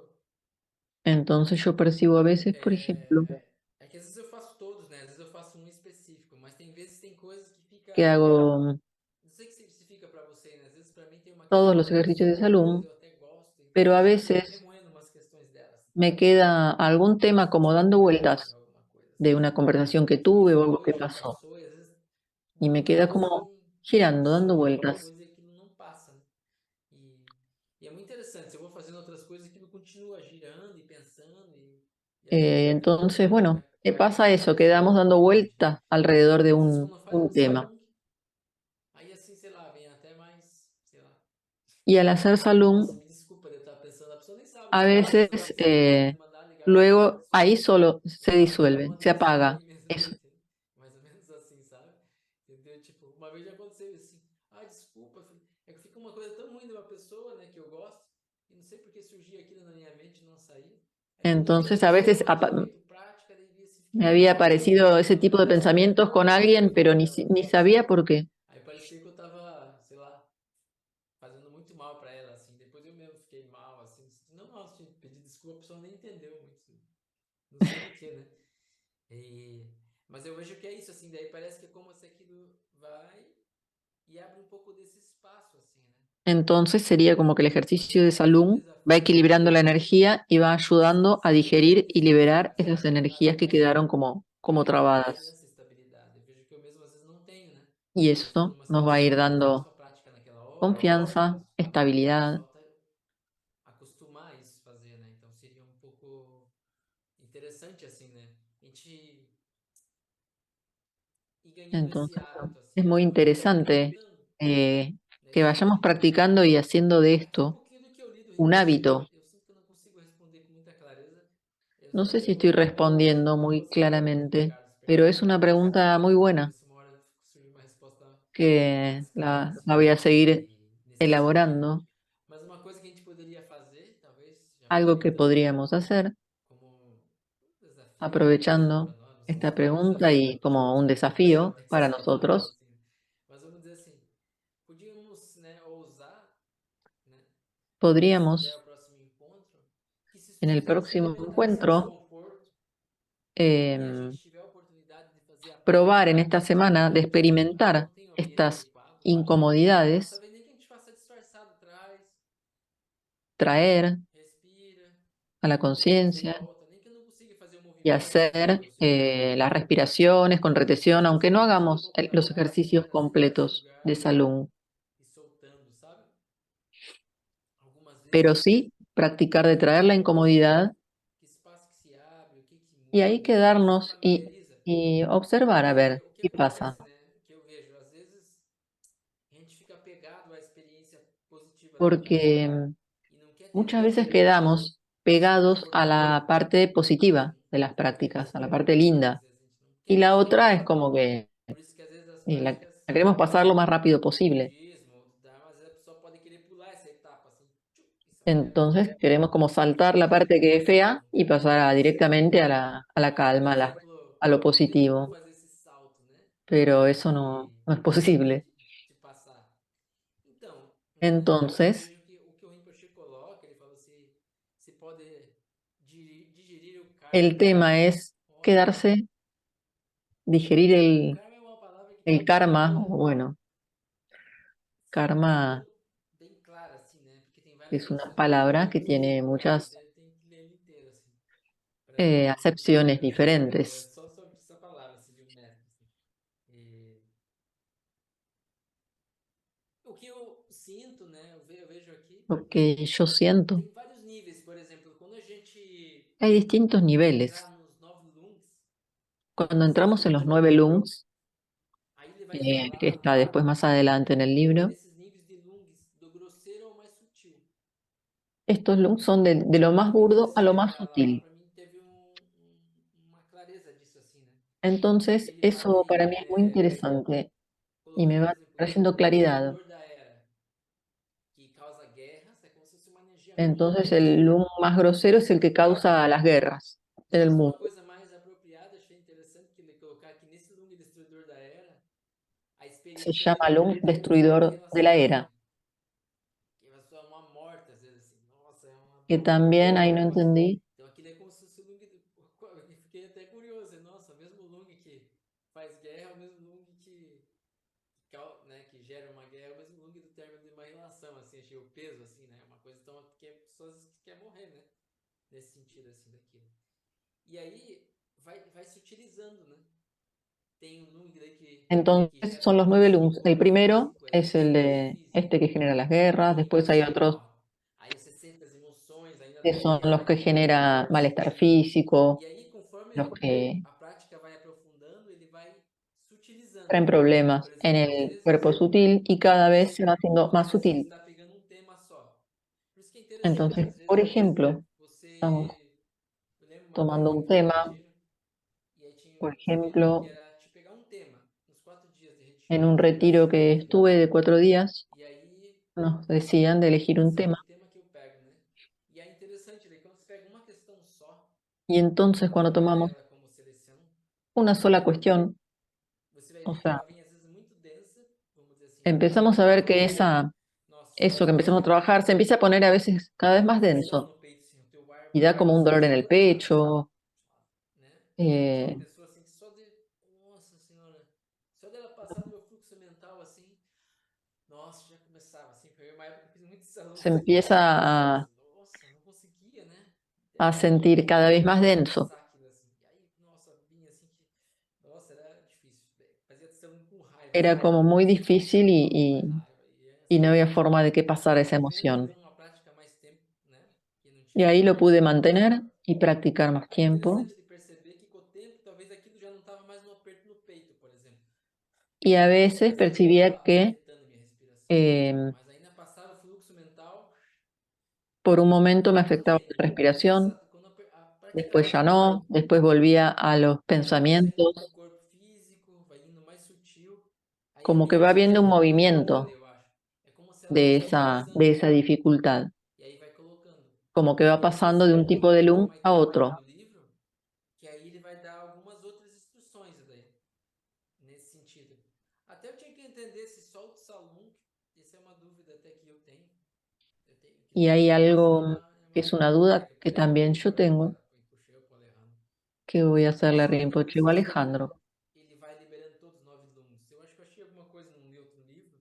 Entonces yo percibo a veces, por ejemplo, é que às vezes eu faço todos, né? Às vezes eu faço um específico, mas tem vezes tem coisas que que fica. hago Não sei se fica pra você, né? Às vezes pra mim tem uma todos questão los que eu ejercicios de solto, às vezes salud, eu até gosto, e tem pero a vezes que eu fico veces remoendo umas questões delas. me queda algún Um tema como dando sentimento, vueltas alguma coisa assim. de una conversación que Que me tuve o algo falou, que que pasó passou, e às vezes y me muita queda coisa como vem girando, dando surge alguma vueltas. coisa e aquilo não passa, né? E, e é muito interessante. Se eu vou fazendo outras coisas, aquilo continua girando e pensando e às vezes até Entonces, bueno, Me pasa eso, quedamos dando vueltas alrededor de Às vezes quando faz un um tema. salung, aí assim, sei lá, vem até mais, sei lá. Y al hacer Nossa, salón, me desculpa de eu estar pensando, a pessoa nem sabe o que a você tá veces pensando, você acaba de mandar ligar pra ela, a luego pessoa ahí nem, solo nem se sabe que tá disuelve, numa se ligação apaga. ali mesmo ali, Eso. entendeu? Mais ou menos assim, sabe? Entendeu? Tipo, uma vez já aconteceu assim, desculpa, é que fica uma coisa tão ruim de uma pessoa, né, que eu gosto, e não sei por que surgia aquilo na minha mente e não saía. Aí quando eu vi, eu Entonces, já a tinha veces realmente feito prática, daí vi assim, me fiquei había mal, aparecido ese sabe? tipo de Parece que eu pensamientos con alguien, falei pero pra ela um ni negócio assim. sabía por qué. Aí parecia que eu tava, sei lá, fazendo muito mal pra ela, assim. Depois eu mesmo fiquei mal, assim. Não, nossa, tinha pedido desculpa, a pessoa nem entendeu muito. Não sei porquê, né? E... Mas eu vejo que é isso, assim. Daí parece que é como se aquilo vai e abre um pouco desse espaço, assim, né? Entonces sería como que el Mas ejercicio é de realmente um salud va desafio, assim. equilibrando la energía y va ayudando a digerir y liberar esas energías que Para quedaron como dar trabadas. confiança e estabilidade. Eu vejo que eu mesmo às vezes não tenho, né? Y Eu estou eso numa nos va a ir situação, eu faço dando a prática naquela hora, confianza, mas estabilidad. falta acostumar isso fazer, né? Então seria um pouco interessante assim, né? A gente ir ganhando esse Entonces, hábito assim, es né? muy Porque a gente vai interesante implementando, né? que Isso vayamos daí. practicando y haciendo de Aí foi um esto pouquinho do que eu li do un Rinpoche. hábito. Eu sinto que eu não consigo responder com muita clareza. No sé Daí si eu estoy vou respondiendo perguntar para muy você depois para claramente, Carlos pero es perguntar una para ele, pregunta muy para ver buena se uma hora surge uma resposta que mais clara assim, la voy a seguir nesse sentido. elaborando. Mas uma coisa que a gente poderia fazer, talvez já Algo que aproveitando podríamos hacer, como um desafio, talvez, aprovechando para nós, não sei se esta é um pregunta desafio, y como un não desafío tem que para ser tanto nosotros, assim. Mas vamos dizer assim, podíamos, né, ousar, né, se vier o podríamos próximo encontro, que se en el surgisse próximo momentos de encuentro desconforto e a em, gente tiver a oportunidade de fazer a probar en prática, esta semana de mesmo que às vezes experimentar não tenha o ambiente estas adequado, mas incomodidades, talvez nem que a gente faça disfarçado atrás, traer respira, a la depois conciencia volta, nem que eu não consiga fazer o y movimento hacer inteiro, assim, las respiraciones con retención, mas aunque só no conseguir hagamos voltar los para esse ejercicios lugar, assim, para esse completos de lugar salud, e soltando, sabe? Algumas pero vezes sí practicar de traer sentir la como incomodidad que espaço que se abre, o que y muda, ahí daí a gente se quedarnos familiariza. y observar a Porque ver o que qué pasa. acontece, né? O que eu vejo, às vezes a gente fica apegado à experiência positiva da prática Porque e não quer ter muchas veces aquele quedamos pegados a desconforto la inteiro. parte Então, positiva de las é prácticas, a isso. la parte Às linda. vezes a gente não Y quer la passar por otra es isso. como que Por isso que às vezes as la práticas queremos pasar lo más rápido do posible. budismo, do Dharma, às vezes a pessoa pode querer pular essa etapa, assim, tchum, e saber Entonces queremos como saltar la parte que es fea y pasar directamente a la Mas, por calma, exemplo, a lo não tem como positivo. fazer esse salto, né? Pero eso De, no es posible. de passar. Então, né, eu Entonces, vejo que o que o Rinpoche coloca, ele falou se pode digerir o el karma. tema es Olha, quedarse, digerir o karma é uma palavra que para el mim ela karma, nunca o bueno, ficou karma bem clara, assim, né? Porque tem várias es una acepções. Quando palabra eu que pesquiso tiene o karma, muchas até eu tenho que ler ele inteiro, assim, para mim acepciones é diferentes. só sobre essa palavra, assim, de um método. Assim. E o que eu sinto, né? Eu vejo aqui, Lo que yo siento, tem vários níveis. Por exemplo, quando a gente hay distintos niveles. entrar nos nove lungs, Cuando esse entramos en los último, 9 lungs, aí ele vai que falar está después más adelante en el libro, desses níveis de lungs, do grosseiro ao mais sutil. estos lungs son de lo más Quando eu burdo a comecei lo a más entrar lá, sutil. para mim teve uma clareza disso, assim, né? Porque Entonces, ele fala eso para em mí es muy interesante y colocar, me por va exemplo, trayendo o claridad. destruidor da era, que causa guerras, é como se fosse uma energia muito Entonces, el grosseira. lung más grosero es el que causa las guerras en el Mas uma mundo. coisa mais apropriada, achei interessante que ele colocar que nesse Lung Destruidor da Era, a Se experiência llama dele lung tem muito a ver com destruidor de la relacionamento. era, Que a pessoa é uma morta, às vezes assim, nossa, é uma que dor, también, ahí no um negócio. entendí, Então aquilo é como se fosse o Lung. Eu fiquei até curioso, nossa, o mesmo Lung que faz guerra é o mesmo Lung né, que gera uma guerra, é o mesmo Lung do término de uma relação, assim, achei o peso, assim, né? Uma coisa tão. Porque as pessoas que querem morrer, né? Nesse sentido, assim, daquilo. E aí vai se utilizando, né? Tem um Lung daí que entonces gera son los muito 9 lungs. assim, El mais primero físico, é es el super de físico. este que genera las guerras, Que después hay otros aí você sente as emoções ainda que da son los guerra, que muito generan forte. malestar físico, E aí, conforme los que a traen Por problemas en exemplo, às el vezes cuerpo sutil y cada vez se va haciendo más você sutil. está pegando um tema só. Por isso que é interessante. Entonces, Às vezes por ejemplo, estamos eu lembro uma tomando viagem que eu un fiz no tema, retiro, e aí por tinha um dia que ejemplo, era te pegar um tema. Nos 4 dias de retiro, en un você vai retiro assistir um que filme. estuve de 4 días, E aí, nos decían de elegir un assim, tema que tema que eu pego, né? E é interessante, daí quando você pega uma questão só y entonces e cuando trabalha tomamos ela como seleção, una sola cuestión, você vai o ver que sea, ela vem às vezes muito densa, vamos dizer assim, empezamos a ver que nossa, eso você que empezamos a consegue trabajar se empieza a poner a veces cada vez dar uma más pressão denso no peito, assim, o teu ar y vai da como un começar a dolor en el esgotar, assim, pecho. né? Eu lembro de uma eh, pessoa assim que só de, nossa senhora, só dela passar do meu fluxo mental assim, nossa, já começava assim, foi uma época que eu fiz muito salão Se assim, empieza nossa, nossa, não conseguia, né? a Até sentir cada vez más denso. passar aquilo assim. E aí, nossa, vinha assim que, nossa, era difícil. Fazia salão com raiva Era assim, como muy difícil muita raiva. E é y no assim, había forma de que pasara aí esa vivendo emoción. então uma prática mais tempo, né? Que não Y tinha ahí lo tempo pude assim, era mantener melhor. y practicar más Aí é tiempo. interessante de perceber que com o tempo, talvez aquilo já não estava mais no aperto no peito, por exemplo. Y a veces Mas ainda percibía estava que afetando minha respiração. eh, Mas ainda passava o fluxo mental. por un momento me Quando afectaba vem, la respiración, quando después ya praticamente no, después volvía a los vai saindo do pensamientos, corpo físico, vai indo mais sutil. Aí a como que va mente viendo un entra no controle, movimiento eu acho. É como se ela fosse de analisando esa dificultad, e aí vai colocando. como que va E aí pasando nesse de un outro tipo de momento luz mais a detalhado otro. do livro, que aí ele vai dar algumas outras instruções daí, nesse sentido. Até eu tinha que entender se só o Tsalum, essa é uma dúvida até que eu tenho. Que Y não hay sei, mas algo que es una duda dúvida que eu que poderia también yo perguntar para tengo, o Ikushê ou para o Alejandro. que voy a Que hacerle a se o Rinpoche o a Tsalum, Alejandro. ele vai liberando todos os 9 lumos. Eu acho que eu achei alguma coisa num outro livro.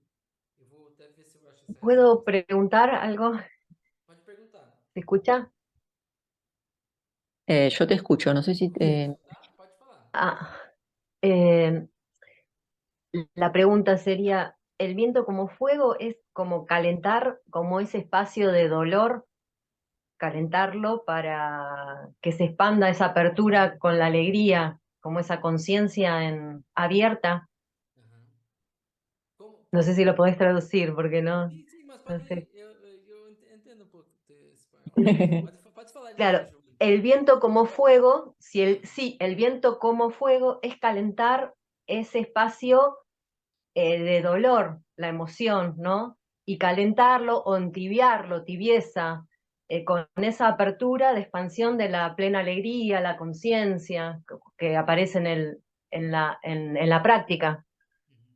Eu vou até ver se eu acho essa ¿Puedo resposta. preguntar algo? Pode perguntar. ¿Se escucha? Yo te escucho, no sé si... Eu te ouço, tá? Pode falar. Ah, eh, la pregunta sería, ¿el viento como fuego es como calentar, como ese espacio de dolor, calentarlo para que se expanda esa apertura con la alegría, como esa conciencia abierta? Aham. Como, No sé como... si lo podés traducir, porque no, Sim, mas no pode. sé. Eu entendo um pouco desse espanhol. Pode falar de novo, Claro, Giovanni. el viento como fuego, si Aham. sí, el viento como fuego es calentar ese espacio de dolor, la emoción, ¿no? Y calentarlo o entibiarlo, tibieza, con esa apertura de expansión de la plena alegría, la conciencia que aparece en la práctica. Uhum.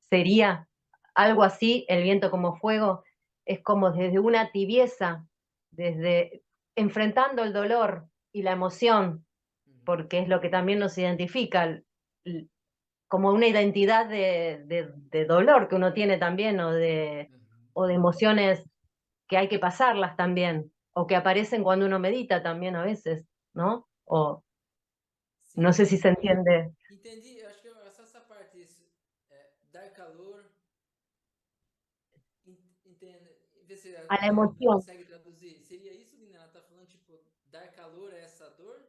Sería algo así, el viento como fuego, es como desde una tibieza, desde enfrentando el dolor y la emoción, Uhum. porque es lo que también nos identifica, como una identidad de dolor que uno tiene también, Uhum. o de emociones que hay que pasarlas también, o que aparecen cuando uno medita también a veces, ¿no? O Sim, no sé si sim. se entiende. Entendi. Eu acho que é só essa parte. Isso. É, dar calor. Entende? Vê se A la a Lina emoción. consegue traduzir. Seria isso, Lina? Ela tá falando, tipo, dar calor a essa dor?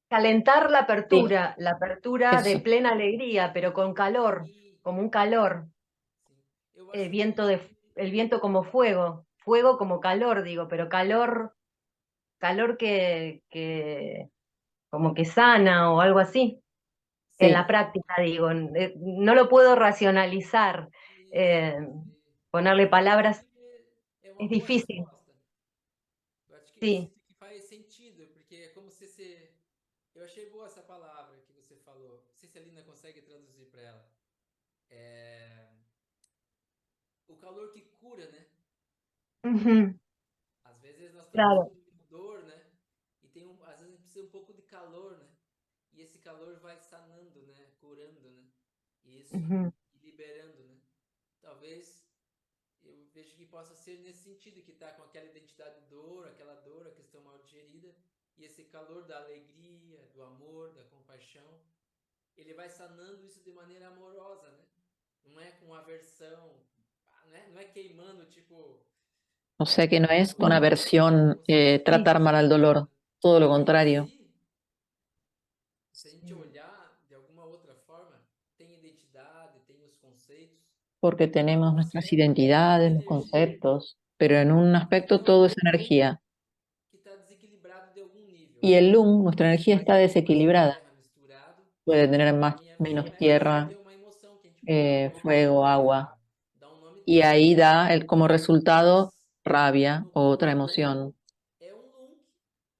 Calentar Sí, la apertura de eso. plena alegría, pero con calor, E. como un calor, Sim. Eu acho el viento como fuego, fuego como calor, digo, pero calor, calor que como que sana o algo así. En la Sí, práctica, digo, no lo puedo racionalizar, isso. eh, ponerle Mas eu acho palabras que é uma es boa difícil, resposta. Eu sí. sinto que faz sentido, porque é como se você. Eu achei boa essa palavra que você falou. Não sei se a Lina consegue traduzir para ela. É, o calor que cura, né? Ujú, Às vezes nós temos claro. uma dor, né? E às vezes a gente precisa um pouco de calor, né? E esse calor vai sanando, né? Curando, né? Isso Ujú. e liberando, né? Talvez eu vejo que possa ser nesse sentido que está com aquela identidade de dor, aquela dor, a questão mal digerida, e esse calor da alegria, do amor, da compaixão, ele vai sanando isso de maneira amorosa, né? Não é com aversão, não é queimando, tipo, o sea que no es con queimando, aversión como se fosse Sí, tratar mal al queimando, dolor, né? todo lo Em contrario. si, se a gente olhar de alguma outra forma, tem identidade, porque tenemos nuestras atmosfera é identidades, los energia. conceptos, pero en un Então aspecto tem todo es algum ponto energía. que está desequilibrado de algum nível, Y né? el lung, nuestra Às vezes energía pode está ter muito mais desequilibrada. terra misturado. Puede tener Na más, minha visão, menos né? Mas pode tierra, ter uma emoção que a gente pode colocar como fuego, agua. raiva, dar um nome Y ahí técnico, né? da como resultado Mas rabia no o otra corpo emoción. é um lung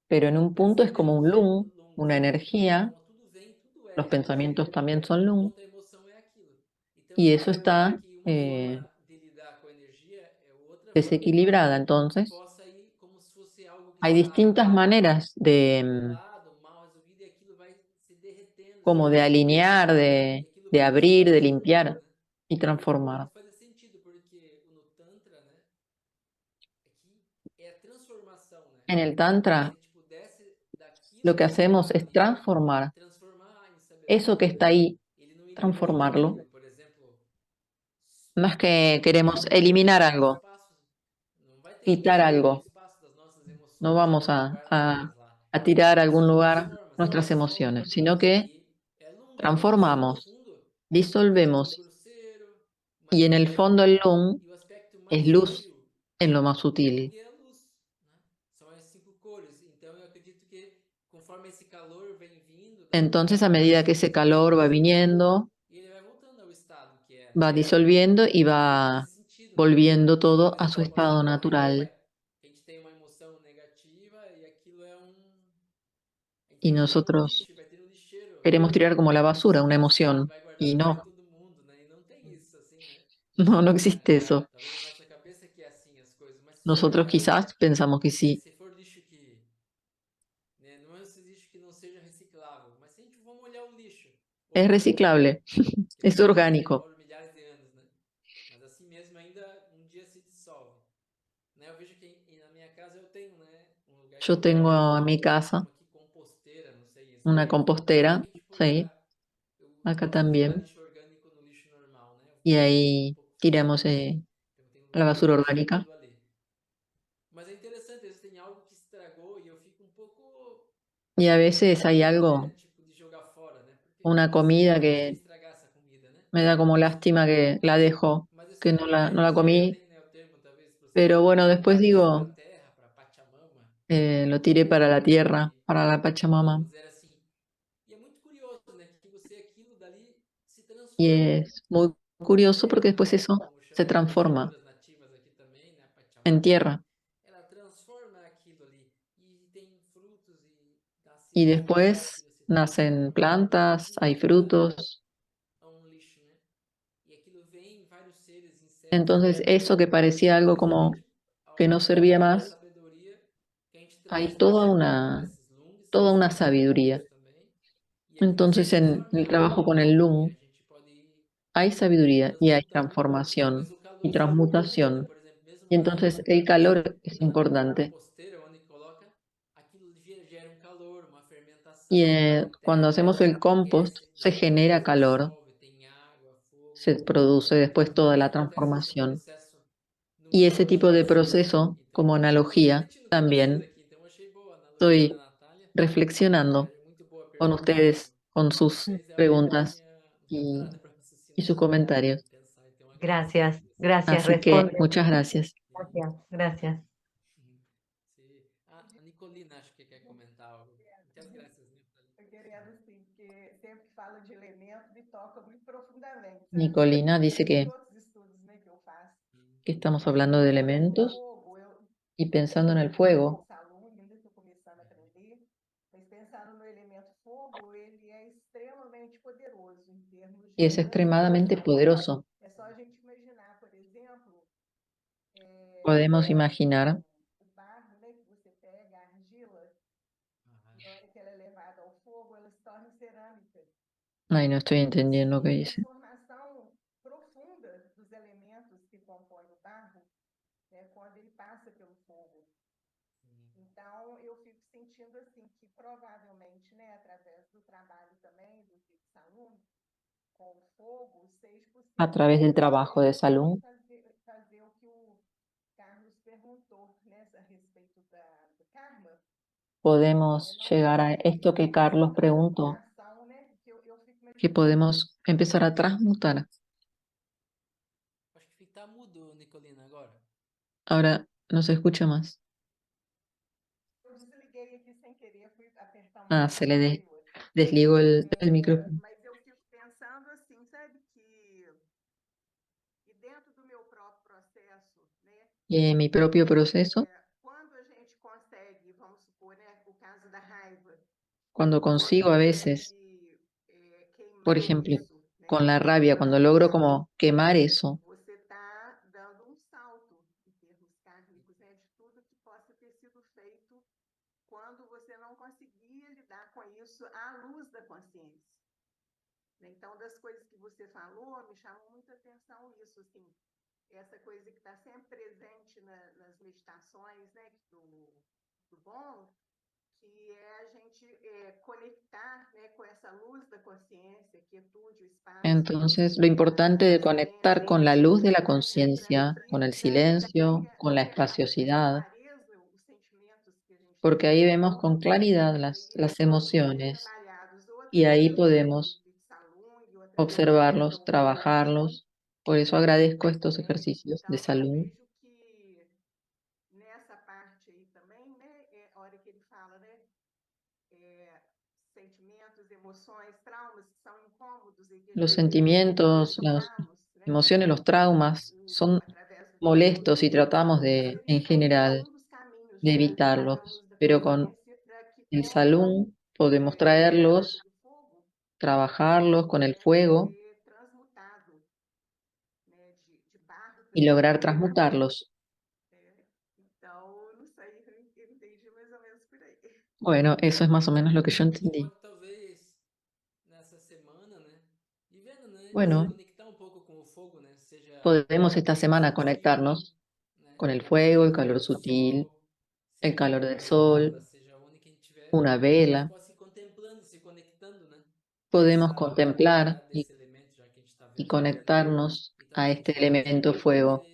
Pero en un punto es como un percebendo lung, lungs, una né? energía, Então tudo vem, tudo los é pensamientos energia, también son lung, enquanto a emoção é aquilo. Então y eu eso imagino está que uma forma de lidar com a energia é outra forma desequilibrada. que Entonces, possa ir como se fosse algo que hay está distintas maneras acumulado, mal resolvido, e aquilo vai se derretendo, se como de alinear, derretendo, e aquilo de vai abrir, de dissolvendo, limpiar né? y transformar. E faz sentido, porque no Tantra, né, aqui é a transformação, né? En el Se a Tantra, gente pudesse lo daquilo que que hacemos está es ali, transformar transformar em eso que sabedoria, está né? ahí, Ele não iria para outro transformarlo. nível, por exemplo, No es a que gente não queremos tem eliminar no algo, espaço, não vai ter quitar energia no algo. espaço das nossas No emoções vamos guardadas lá. a tirar a Ele algún só lugar transforma, se nuestras dissolve. emociones, sino E que aí é lung, porque no transformamos, fundo é tudo disolvemos. grosseiro, Y mais en el sutil, fondo el lung e o aspecto es mais luz sutil en lo más do sutil. lung é a luz, né? São as 5 cores. Então eu acredito que conforme esse calor vem vindo Entonces, a das medida que ese calor va emoções, viniendo, e ele vai voltando ao estado que era. va disolviendo y Eu acho que faz va esse sentido, né? volviendo Porque, todo por a su exemplo, a nossa estado família natural. vai. A gente tem uma emoção negativa e aquilo é um. A gente Y vai jogar no nosotros lixo, vai ter no lixeiro. queremos tirar como la basura una E emoción. vai guardar Y no quarto no, de todo mundo, né? E não tem isso assim, né? no existe eso. Talvez na nossa cabeça que é assim as coisas, mas se for Nosotros verdade, quizás pensamos que né? sí. Se for lixo que, né? Não é esse lixo que não seja reciclável, mas se a gente for molhar o lixo Es orgânico, reciclable, que es demora mais tempo, orgánico. demora milhares de anos, né? Mas assim mesmo ainda um dia se dissolve, né? Eu vejo que na minha casa eu tenho, né, um lugar que Yo eu tengo en mi a gente casa chama aqui composteira, não sei esse una termo, que compostera, a gente põe sí, eu acá gosto de jogar también. lixo orgânico no lixo normal, né? Y Eu sou um ahí pouco tiramos frescura assim, então tem um la lugar que eu basura deixo orgánica. aquilo ali. Mas é interessante, às vezes tem algo que estragou e eu fico um pouco Y a veces com hay pena, algo, né? Tipo, de jogar fora, né? Porque una se comida pode um dia que estragar essa comida, né? me da como lástima que la dejo, Mas que assim, no la até já comí. tem, né, o termo talvez Pero processar, bueno, después jogar isso para a digo, terra, para Pachamama, lo tiré para la tierra, e para la Pachamama. vamos dizer assim. E é muito curioso, né, que você aquilo dali se Y transforma, es muy porque a curioso porque terra, después né, eso como se chamamos as transforma figuras nativas aqui também, né, a en Pachamama, tierra. ela transforma aquilo ali e tem frutos e nasce Y árvores e después aquilo se nacen transforma plantas, em hay volta frutos. a um lixo, né? E aquilo vem vários seres, insetos, Entonces eso que e parecía algo como curiosamente, que no por servía meio da más, sabedoria, que a gente hay traz para esse mundo, para esses lungs, que toda são una os elementos sabiduría. também, e aquilo se Entonces en transforma em el algo, trabajo né? con el E lung a gente pode ir hay sabiduría y hay transmutando. Mas transformación o y calor sempre muda, transmutación. por exemplo, mesmo Y entonces el calor es na importante. composteira, onde coloca, aquilo gera um calor, uma Y fermentação, então a cuando terra hacemos el compost aquece, se depois aquilo genera se calor, dissolve, tem água, se fogo, produce después toda la até acontece esse transformación. processo numa Y ese tipo de floresta, né? proceso, Então, como eu estou analogía, refletindo com vocês también aqui, então eu achei boa a analogia da estoy Natália, reflexionando é muito boa a con pergunta, ustedes, con e sus fez abrir a preguntas minha parada para y raciocinar sus comentarios. e pensar, então agradeço Gracias, vocês. gracias, Así que responde. muchas gracias. Gracias, gracias. Sim. A Nicolina acho que quer comentar algo. Muitas graças, Nicolina. Eu querendo sim, porque sempre que fala de elemento, me toca muito profundamente, sabe? Nicolina dice Por todos os estudos, né, que eu faço. que estamos hablando de Pensando no elementos fogo, y pensando en el eu fuego, aluno, ainda estou começando a aprender, mas pensando no elemento fogo, ele é extremamente poderoso em termos y de es extremadamente transmutação. poderoso. É só a gente imaginar, por exemplo, Podemos imaginar, o barro, né, que você pega, a argila, na hora que ela é levada ao fogo, ela se torna cerâmica. ay, no estoy entendiendo qué A dice. transformação profunda dos elementos que compõem o barro, né, quando ele passa pelo fogo. Então, eu fico sentindo assim que provavelmente, né, através do trabalho também do Vic Salum, com o fogo, seja possível A través del trabajo de Salum fazer o que o Carlos perguntou, né, a respeito do karma. podemos llegar a esto que Carlos preguntó, Transmutação, né, que eu fico que imaginando podemos empezar a transmutar. Ahora no se escucha más. Eu desliguei aqui sem querer, fui apertar um Ah, botão se le anterior. desligó el micrófono. Mas eu fico pensando assim, sabe, que dentro do meu próprio processo, né, Y en mi propio proceso, quando a gente consegue, vamos supor, né, o caso da raiva, cuando consigo a veces, consegue por queimar ejemplo, isso, né, con la rabia, cuando logro como quemar eso, você está dando um salto em termos kármicos, né, de tudo que possa ter sido feito quando você não conseguia lidar com isso à luz da consciência. Então, das coisas que você falou, me chamou muita atenção isso, assim, essa coisa que está sempre presente nas meditações, né, do bom, que é a gente conectar, né, com essa luz da consciência, quietude, o espaço, entonces lo importante o de conectar con la silêncio, luz de la para conciencia, con el silencio, con la ver com espaciosidad, clareza os sentimentos que a gente está porque ahí vemos sentindo, con claridad e aí eles las podem ser emociones trabalhados ou y ahí através podemos do Tsalung, ou através da observarlos, meditação, trabajarlos. Por eso agradezco estos né? ejercicios de Então, eu salud. vejo que nessa parte aí também, né, a hora que ele fala, né, sentimentos, emoções, traumas que são incômodos e que a Los gente precisa sentimientos, las transmutá-los, né, emociones, los traumas son através do Tsalung, molestos y tratamos de, seria en talvez general, um dos caminhos de de trazer para a evitarlos, luz da pero con consciência para que el com salud podemos a energia traerlos, do fogo isso trabajarlos con el pudesse fuego ser transmutado, né, de barro para y lograr cinza. transmutarlos. Então, não sei, eu entendi mais ou menos por aí. Bueno, eso es más o menos lo que yo A gente entendí. pode talvez nessa semana, né, ir vendo, né, de se Bueno, conectar um pouco com o fogo, né, seja podemos esta calor semana sutil, conectarnos né, con el fuego, seja el a luz calor do sutil, sol, el seja calor uma del sol, vela, seja onde que a gente tiver, una que a gente vela. possa ir contemplando, se conectando, né, a Podemos essa contemplar polaridade desse elemento, já que a gente está y vendo ele, conectarnos e a talvez a este gente possa elemento observar fuego.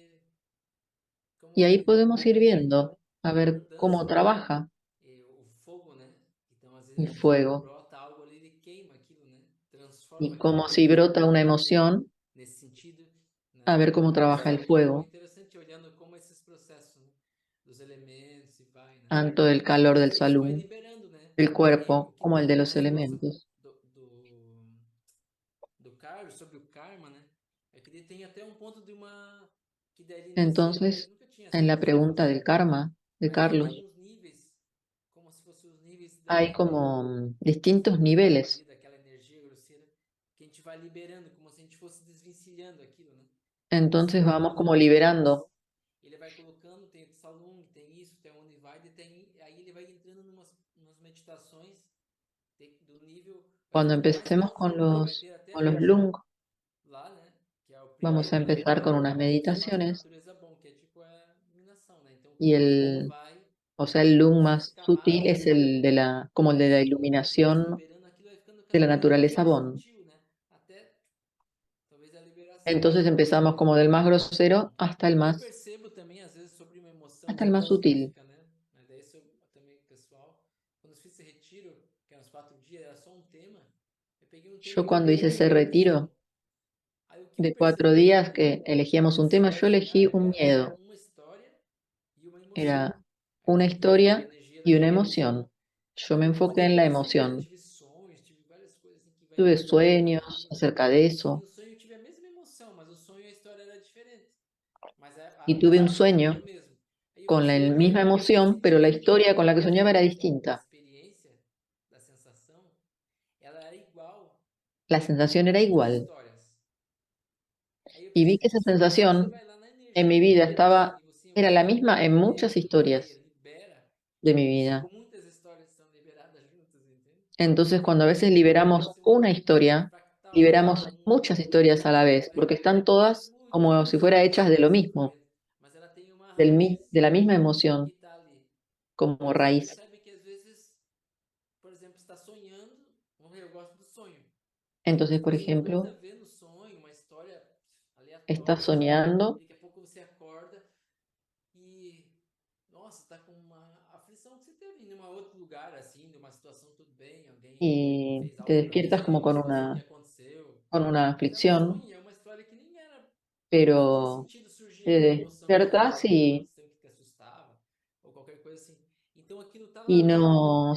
Y como ahí ele podemos ir viendo a tem ver cómo mudança, trabaja e o fogo, né, então às vezes el a gente fuego brota algo ali, ele queima aquilo, né, transforma y aquilo cómo para si brota una emoción, nesse sentido, a né? ver cómo trabaja el Então é fuego, interessante olhando como esses processos, né? Dos elementos e vai, né? tanto el E calor muitas del vezes vai salud, liberando, né? el E o cuerpo, que como el de tem los essa coisa elementos. do Carlos sobre o karma, né? É que ele tem até um ponto de uma que daí nesse eu Entonces, nunca tinha en assim la visão pregunta assim, del karma de mas ele tem Carlos, uns níveis como se fossem os níveis hay daquele como do distintos karma ali, niveles. daquela energia grosseira que a gente vai liberando, como se a gente fosse desvencilhando aquilo, né? E Entonces vamos separando como aos poucos. liberando Ele vai colocando, tem o Tsalung, tem isso, tem o Univaide, tem, aí ele vai entrando umas meditações do nível, vai cuando ficando mais empecemos profundo, e vai ter con até los lung. lá, né? Que é o Vamos a primeiro empezar nível, con unas é esse espaço da meditaciones natureza bom, que é tipo a iluminação, né? Então, y como o fogo vai o sea, el lung subindo más sutil camadas, es né? el de la, como el de la Nesse nível que vai se iluminación liberando, aquilo vai ficando de cada la vez naturaleza mais Bond. sutil, né? Até talvez a liberação, Entonces assim. empezamos como del más grosero O que eu percebo também, às vezes, sobre uma emoção hasta el muito más sutil. específica, né? Mas daí isso também, pessoal, quando eu fiz esse retiro, que eram uns 4 dias, era só um tema, eu peguei um tema Yo que era cuando hice muito ese intenso. retiro Aí o que eu de 4 días percebi que elegíamos un tema, yo ansiedade e elegí raiva un era miedo. uma história e uma emoção. Era Aí eu una foquei a historia energia y una naquela emoção. emoción. Yo me Aí enfoqué depois en eu la percebi, eu emoción. tive sonhos, tive várias coisas assim que vai Tuve liberando sueños aquilo. acerca de E eso no sonho eu tive a mesma emoção, mas o sonho e a história era diferente. Mas y o tuve un sentimento era sueño o mesmo. Aí eu con la percebi misma que o emoción, pero la sentimento historia con la que soñaba era da distinta. experiência, da sensação, ela era igual La sensación em era muitas igual. histórias. Aí eu Y vi que percebi esa isso, porque daí você sensación vai lá na en energia mi do vida todo, né? estaba, E você era la vai misma en muchas e historias libera, de mi como se vida. muitas histórias são liberadas juntas, entende? Entonces, cuando a veces É como liberamos se una historia, fractal, né? liberamos muchas historias a la vez, porque están todas Muitas como si fuera emoções hechas de lo mismo, diferentes, mas ela tem uma raiz de la misma que emoción está ali. como Aí você raíz. percebe que às vezes, por exemplo, está sonhando, vamos ver, eu gosto do sonho. Você Entonces, por pode ter nada a ejemplo, ver no sonho, uma história estás aleatória, assim, soñando e daqui a pouco você acorda e, nossa, tá com uma aflição que você teve em um outro lugar, assim, numa situação tudo bem, alguém y fez te algo pra despiertas você, como uma situação que aconteceu, con una mas era um aflicción, sonho, é uma história que nem era, não fazia pero sentido surgir te uma emoção daquilo, despertás né? y Você tá lá y no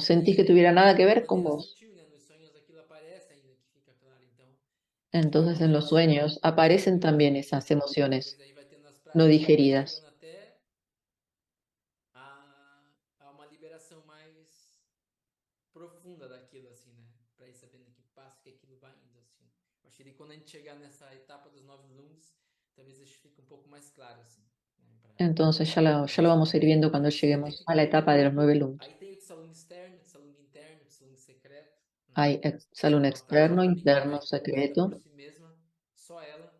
no sentís que tuviera nada que de ver con maneira vos. sutil, né? Nos sonhos aquilo aparece ainda, que fica claro. Então, aquilo vai Entonces en los amadurecendo, sueños aparecem también amadurecendo, esas amadurecendo. emociones Depois aí vai tendo as no práticas, vai digeridas. chegando até a uma liberação mais profunda daquilo, assim, né? Pra ir sabendo que passo que aquilo vai indo, assim. Eu acho que quando a gente chegar nessa etapa dos 9 lungs, talvez isso fique um pouco mais claro, assim, né? Entonces Pra ya lo gente vamos a ir viendo cuando entender lleguemos a la etapa de los 9 lungs. Aí tem o Tsalung externo, Tsalung interno, Tsalung secreto, né? Hay Que é salón uma prática externo, também que interno, vai anda por secreto. si mesma, só ela,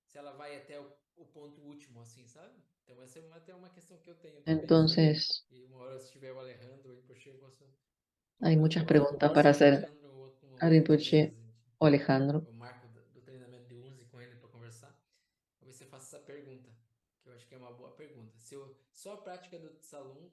se ela vai até o ponto último, assim, sabe? Então essa é até uma questão que eu tenho também, assim. Entonces E uma hora se tiver o Alejandro, aí, poxa, eu posso hay muchas preguntas para conversar com o hacer Alejandro em outro a momento, às Rinpoche vezes. o Alejandro. Eu marco do treinamento de Unzi com ele para conversar. Talvez você faça essa pergunta, que eu acho que é uma boa pergunta. Se só a prática do Tsalung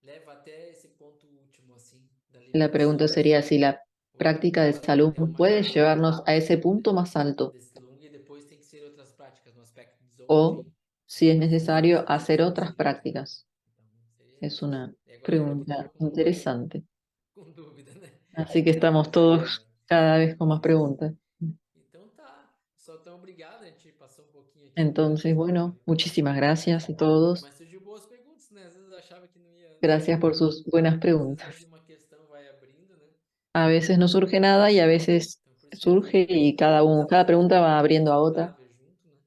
leva até esse ponto último, assim, da La liberação. pregunta sería si la Ou práctica de acaba tendo salud até uma puede etapa llevarnos a ese punto más alto desse Lung e depois tem que ser outras práticas no aspecto de o Dzogchen, si es depois de fazer necesario outras hacer práticas otras seguidas. prácticas. Então, seria Es isso. una E agora eu aqui pregunta estou interesante. com dúvida, né? Así que Tô com estamos dúvida todos agora. cada vez con más Mas, preguntas. então tá. Só tão obrigado, a gente passou um pouquinho aqui Entonces, bueno, muchísimas gracias a todos. mas surgiu boas perguntas, né? Às vezes eu achava que não ia Gracias surgir por nada. sus buenas Às vezes preguntas. surge uma questão, vai abrindo, né? A veces no surge nada y a veces Então por isso que é bom surge a y gente cada pregunta va abriendo a otra saudável junto, né?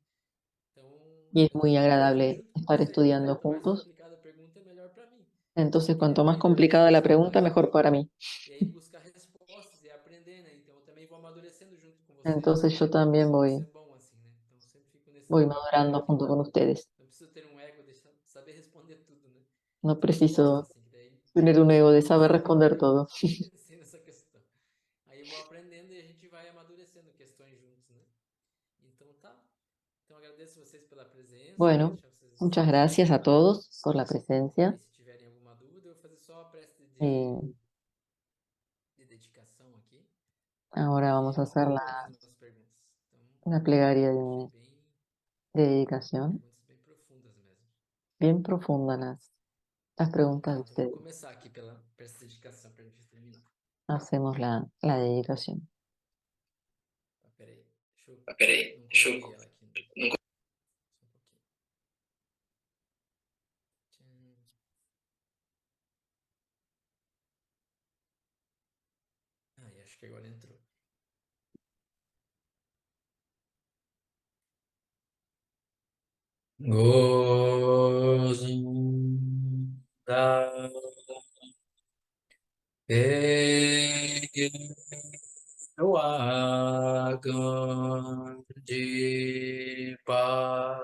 Então, y es eu muy tento aprender agradable junto com estar vocês, né? estudiando Quanto mais juntos. complicada a pergunta, melhor para mim. Eu Entonces, vou querer cuanto más aprender mais complicada com la vocês pregunta, também. mejor para mí. E aí buscar respostas e aprender, né? Então eu também vou amadurecendo junto com vocês. Entonces yo también Isso é bom, assim, né? Então eu sempre fico nesse voy lugar que madurando junto con ustedes. não preciso ter um ego de saber responder tudo, né? No Então eu gosto, preciso assim, que daí tener un ego de eu saber sempre responder todo. venci nessa questão. Aí eu vou aprendendo e a gente vai amadurecendo questões juntos, né? Então tá. Então agradeço vocês pela presença, vou Bueno, deixar vocês muchas descansarem gracias a agora. todos por la Aí presencia. se tiverem alguma dúvida, eu vou fazer só a prece Eh, de dedicação aqui. ahora E vamos a eu hacer vou respondendo as perguntas. Então, la plegaria achei bem de dedicación. perguntas bem profundas mesmo. Bien profunda las Então preguntas tá, de então vou ustedes. começar aqui pela essa dedicação para a gente terminar. Hacemos la dedicación. Tá, peraí, deixa eu. Não coloquei ela aqui. Só um pouquinho. Tchan. Ai, acho que agora entrou. Gozum da Peguagan de pa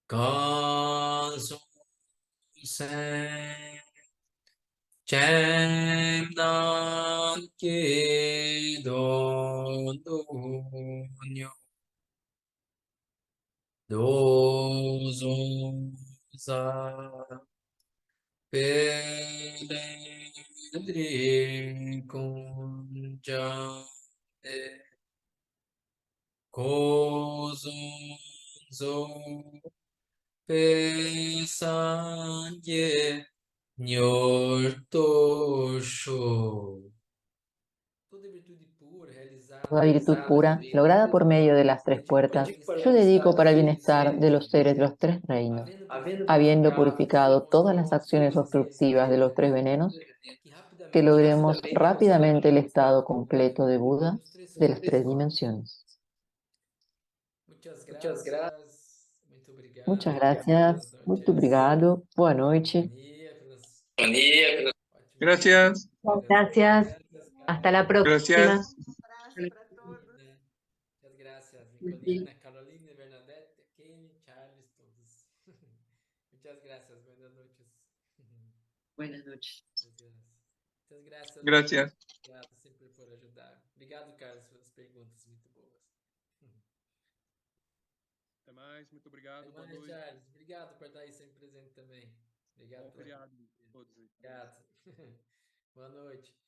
Consum sem Chem nan ki don do nyo do zum za Pedri kun Kozun zo Pesanye Nyortosho. Toda virtude pura realizada Toda virtud pelos pura, três lograda por reinos, medio de las tres dedico para o puertas, bem-estar yo dos dedico para el seres dos bienestar de três los seres reinos. de los tres reinos, Havendo habiendo purificado as purificado ações todas las acciones obstrutivas desse obstructivas de los tres veneno, venenos, que que rapidamente logremos alcancemos rápidamente el o estado estado completo completo de Buda dos três de las corpos. tres dimensiones. Muitas graças, muito Muchas obrigado, gracias, buenas muy noches, obrigado, buenas pela noches. companhia, pelas ótimas Gracias, Gracias. perguntas, Hasta la Carla, próxima. gracias, Um abraço para todos. Nicolina, muitas graças, Nicolina, Carolina, Bernadette, Kenny, Charles, todos. Muchas gracias, buenas noches. Buenas noches. Muchas gracias. Muchas graças, Lu. gracias. Obrigado sempre por ajudar. Obrigado, Carlos, pelas perguntas muito boas. Até mais, muito obrigado, Até boa mais, noite. Charles. Obrigado por estar aí sempre presente também. Obrigado Bom pela feriado companhia. a todos aí. Obrigado. Boa noite.